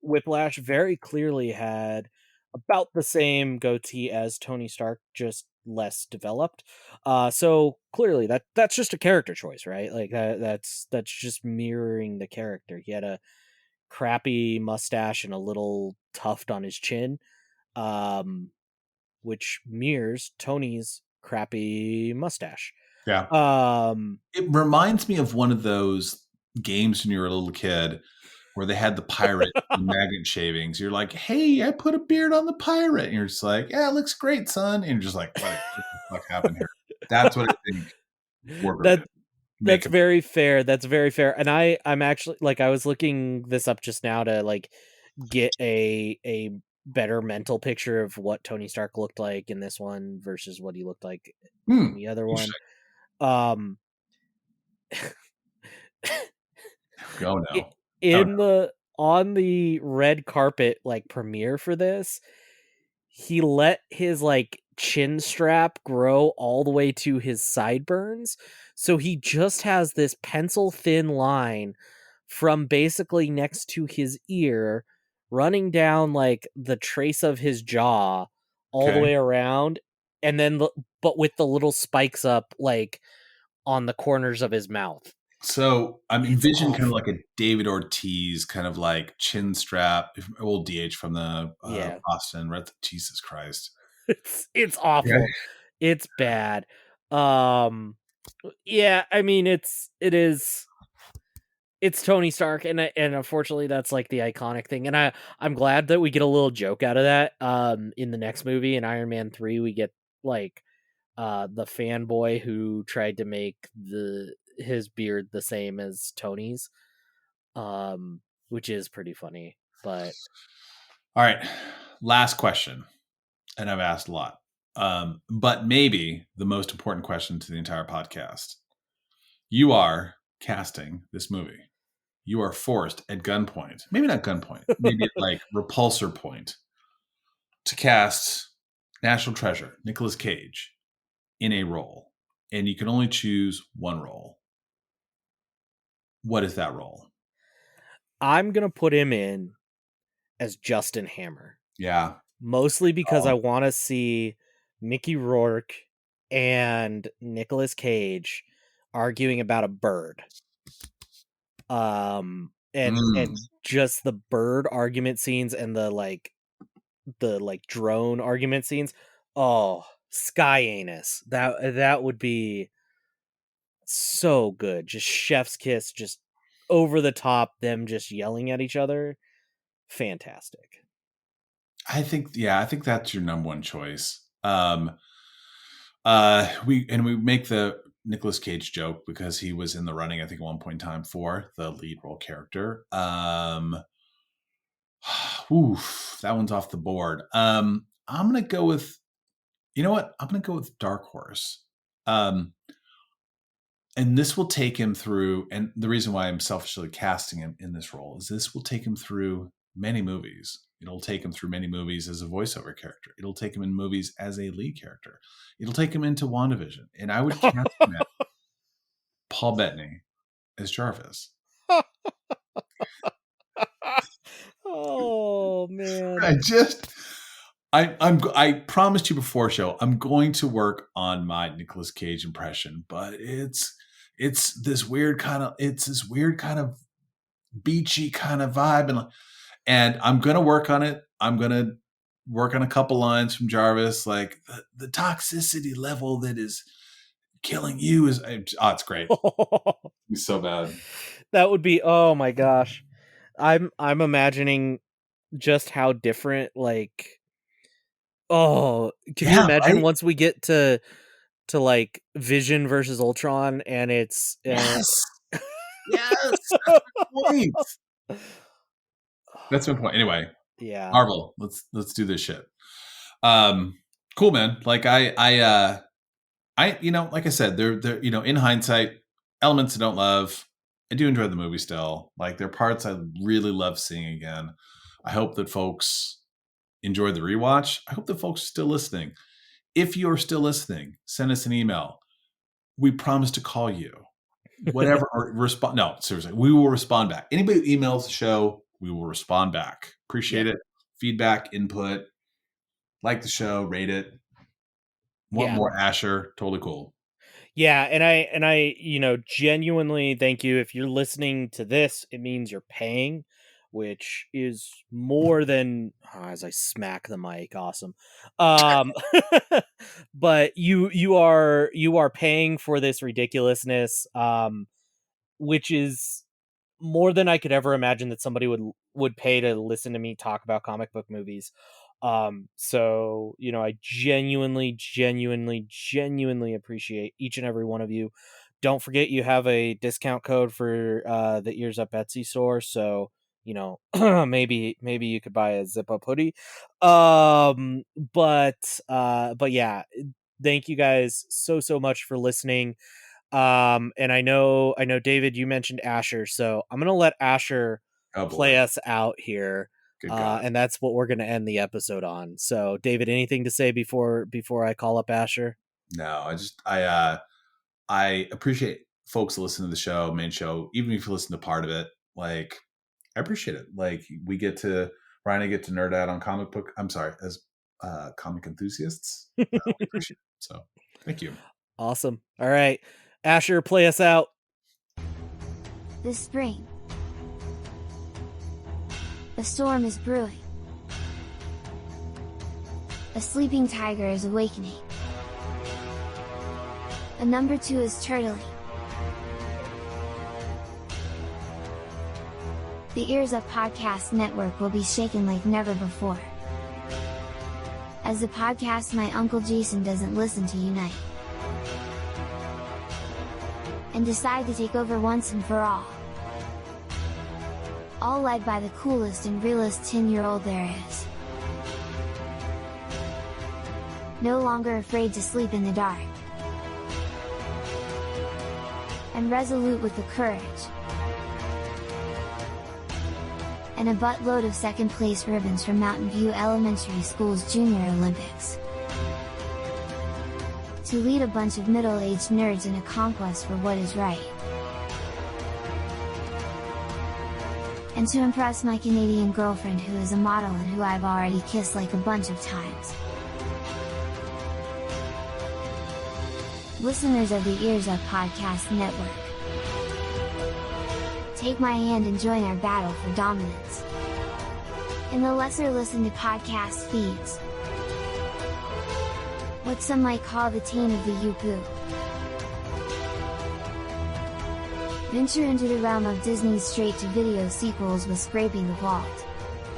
[SPEAKER 1] Whiplash very clearly had about the same goatee as Tony Stark, just less developed. So clearly that's just a character choice, right? Like that's just mirroring the character. He had a crappy mustache and a little tuft on his chin, which mirrors Tony's crappy mustache.
[SPEAKER 3] Yeah. It reminds me of one of those games when you were a little kid where they had the pirate magnet shavings. You're like, hey, I put a beard on the pirate. And you're just like, yeah, it looks great, son. And you're just like, what the fuck happened here? That's what I think.
[SPEAKER 1] That's very fair. That's very fair. And I'm actually like, I was looking this up just now to like get a better mental picture of what Tony Stark looked like in this one versus what he looked like in the other one.
[SPEAKER 3] Go now.
[SPEAKER 1] On the red carpet like premiere for this, he let his like chin strap grow all the way to his sideburns, so he just has this pencil thin line from basically next to his ear running down like the trace of his jaw all the way around, and then but with the little spikes up like on the corners of his mouth.
[SPEAKER 3] So I'm envisioning kind of like a David Ortiz kind of like chin strap, old DH from the Boston. Right? Jesus Christ,
[SPEAKER 1] it's awful. Yeah. It's bad. Yeah, I mean it's Tony Stark, and unfortunately that's like the iconic thing, and I'm glad that we get a little joke out of that. In the next movie, in Iron Man 3, we get like the fanboy who tried to make his beard the same as Tony's, which is pretty funny. But
[SPEAKER 3] all right, last question, and I've asked a lot, but maybe the most important question to the entire podcast. You are casting this movie. You are forced at gunpoint, maybe not gunpoint, maybe at like repulsor point, to cast National Treasure Nicolas Cage in a role, and you can only choose one role. What is that role?
[SPEAKER 1] I'm gonna put him in as Justin Hammer.
[SPEAKER 3] Yeah,
[SPEAKER 1] mostly because I want to see Mickey Rourke and Nicolas Cage arguing about a bird. And just the bird argument scenes and the like like drone argument scenes. Oh, Sky Anus. That would be so good. Just chef's kiss, just over the top, them just yelling at each other. Fantastic.
[SPEAKER 3] I think that's your number one choice. We make the Nicolas Cage joke because he was in the running, I think, at one point in time for the lead role character. Oof, that one's off the board. I'm gonna go with, you know what? I'm gonna go with Dark Horse. And this will take him through, and the reason why I'm selfishly casting him in this role is this will take him through many movies. It'll take him through many movies as a voiceover character. It'll take him in movies as a lead character. It'll take him into WandaVision. And I would cast him as Paul Bettany as Jarvis.
[SPEAKER 1] Oh man.
[SPEAKER 3] I promised you before show I'm going to work on my Nicolas Cage impression, but it's this weird kind of beachy kind of vibe, and I'm gonna work on it. I'm gonna work on a couple lines from Jarvis, like the toxicity level that is killing you is it's great. It's so bad.
[SPEAKER 1] That would be, oh my gosh. I'm imagining just how different, like, oh, can you imagine
[SPEAKER 3] right?
[SPEAKER 1] once we get to like Vision versus Ultron and it's
[SPEAKER 3] Yes. That's my point. That's my point. Anyway,
[SPEAKER 1] yeah.
[SPEAKER 3] Marvel, let's do this shit. Cool, man. Like I like I said, they're in hindsight, elements I don't love. I do enjoy the movie still. Like there are parts I really love seeing again. I hope that folks enjoy the rewatch. I hope that folks are still listening. If you're still listening, send us an email. We promise to call you. Whatever, or respond. No, seriously, we will respond back. Anybody who emails the show, we will respond back. Appreciate it. Feedback, input, like the show, rate it. Want more Asher? Totally cool.
[SPEAKER 1] Yeah, and I genuinely thank you. If you're listening to this, it means you're paying, which is more than as I smack the mic. Awesome. But you are paying for this ridiculousness, which is more than I could ever imagine that somebody would pay to listen to me talk about comic book movies. So I genuinely appreciate each and every one of you. Don't forget you have a discount code for the Ears Up Etsy store, so maybe you could buy a zip up hoodie. But yeah, thank you guys so much for listening. And I know David, you mentioned Asher, so I'm gonna let Asher play us out here. And that's what we're going to end the episode on. So, David, anything to say before I call up Asher?
[SPEAKER 3] No, I appreciate folks listening to the show, main show, even if you listen to part of it. Like, I appreciate it. Like, Ryan and I get to nerd out on as comic enthusiasts. We appreciate it. So, thank you.
[SPEAKER 1] Awesome. All right, Asher, play us out.
[SPEAKER 5] This spring, a storm is brewing. A sleeping tiger is awakening. A number 2 is turtling. The Ears Up Podcast Network will be shaken like never before. As the podcast my Uncle Jason doesn't listen to unite. And decide to take over once and for all. All led by the coolest and realest 10-year-old there is. No longer afraid to sleep in the dark. And resolute with the courage. And a buttload of second place ribbons from Mountain View Elementary School's Junior Olympics. To lead a bunch of middle-aged nerds in a conquest for what is right. And to impress my Canadian girlfriend who is a model and who I've already kissed like a bunch of times. Listeners of the Ears Up Podcast Network, take my hand and join our battle for dominance. in the lesser listened to podcast feeds. What some might call the taint of the Yupu. Venture into the realm of Disney's straight-to-video sequels with Scraping the Vault,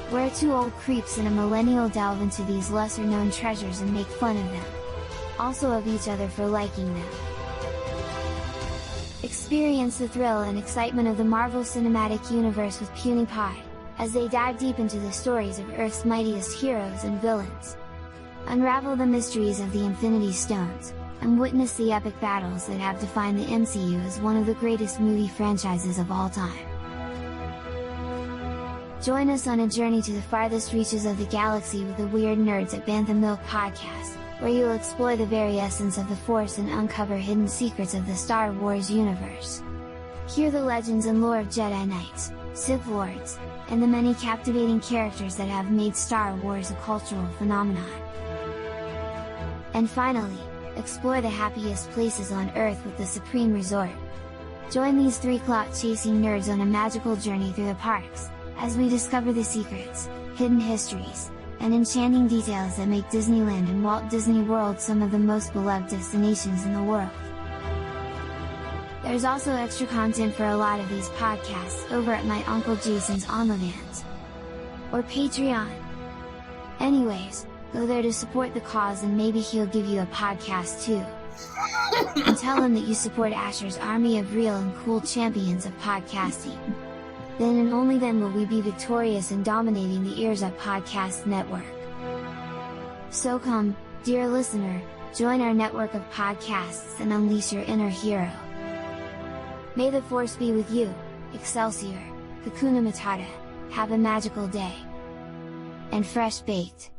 [SPEAKER 5] where two old creeps and a millennial delve into these lesser-known treasures and make fun of them, also of each other for liking them. Experience the thrill and excitement of the Marvel Cinematic Universe with Puny Pie, as they dive deep into the stories of Earth's mightiest heroes and villains. Unravel the mysteries of the Infinity Stones, and witness the epic battles that have defined the MCU as one of the greatest movie franchises of all time. Join us on a journey to the farthest reaches of the galaxy with the Weird Nerds at Bantha Milk Podcast, where you'll explore the very essence of the Force and uncover hidden secrets of the Star Wars universe. Hear the legends and lore of Jedi Knights, Sith Lords, and the many captivating characters that have made Star Wars a cultural phenomenon. And finally, explore the happiest places on Earth with the Supreme Resort. Join these three clout-chasing nerds on a magical journey through the parks, as we discover the secrets, hidden histories, and enchanting details that make Disneyland and Walt Disney World some of the most beloved destinations in the world. There's also extra content for a lot of these podcasts over at my Uncle Jason's OnlyFans, or Patreon. Anyways, go there to support the cause and maybe he'll give you a podcast too. And tell him that you support Asher's army of real and cool champions of podcasting. Then and only then will we be victorious in dominating the Ears Up Podcast Network. So come, dear listener, join our network of podcasts and unleash your inner hero. May the Force be with you, Excelsior, Hakuna Matata, have a magical day. And fresh baked.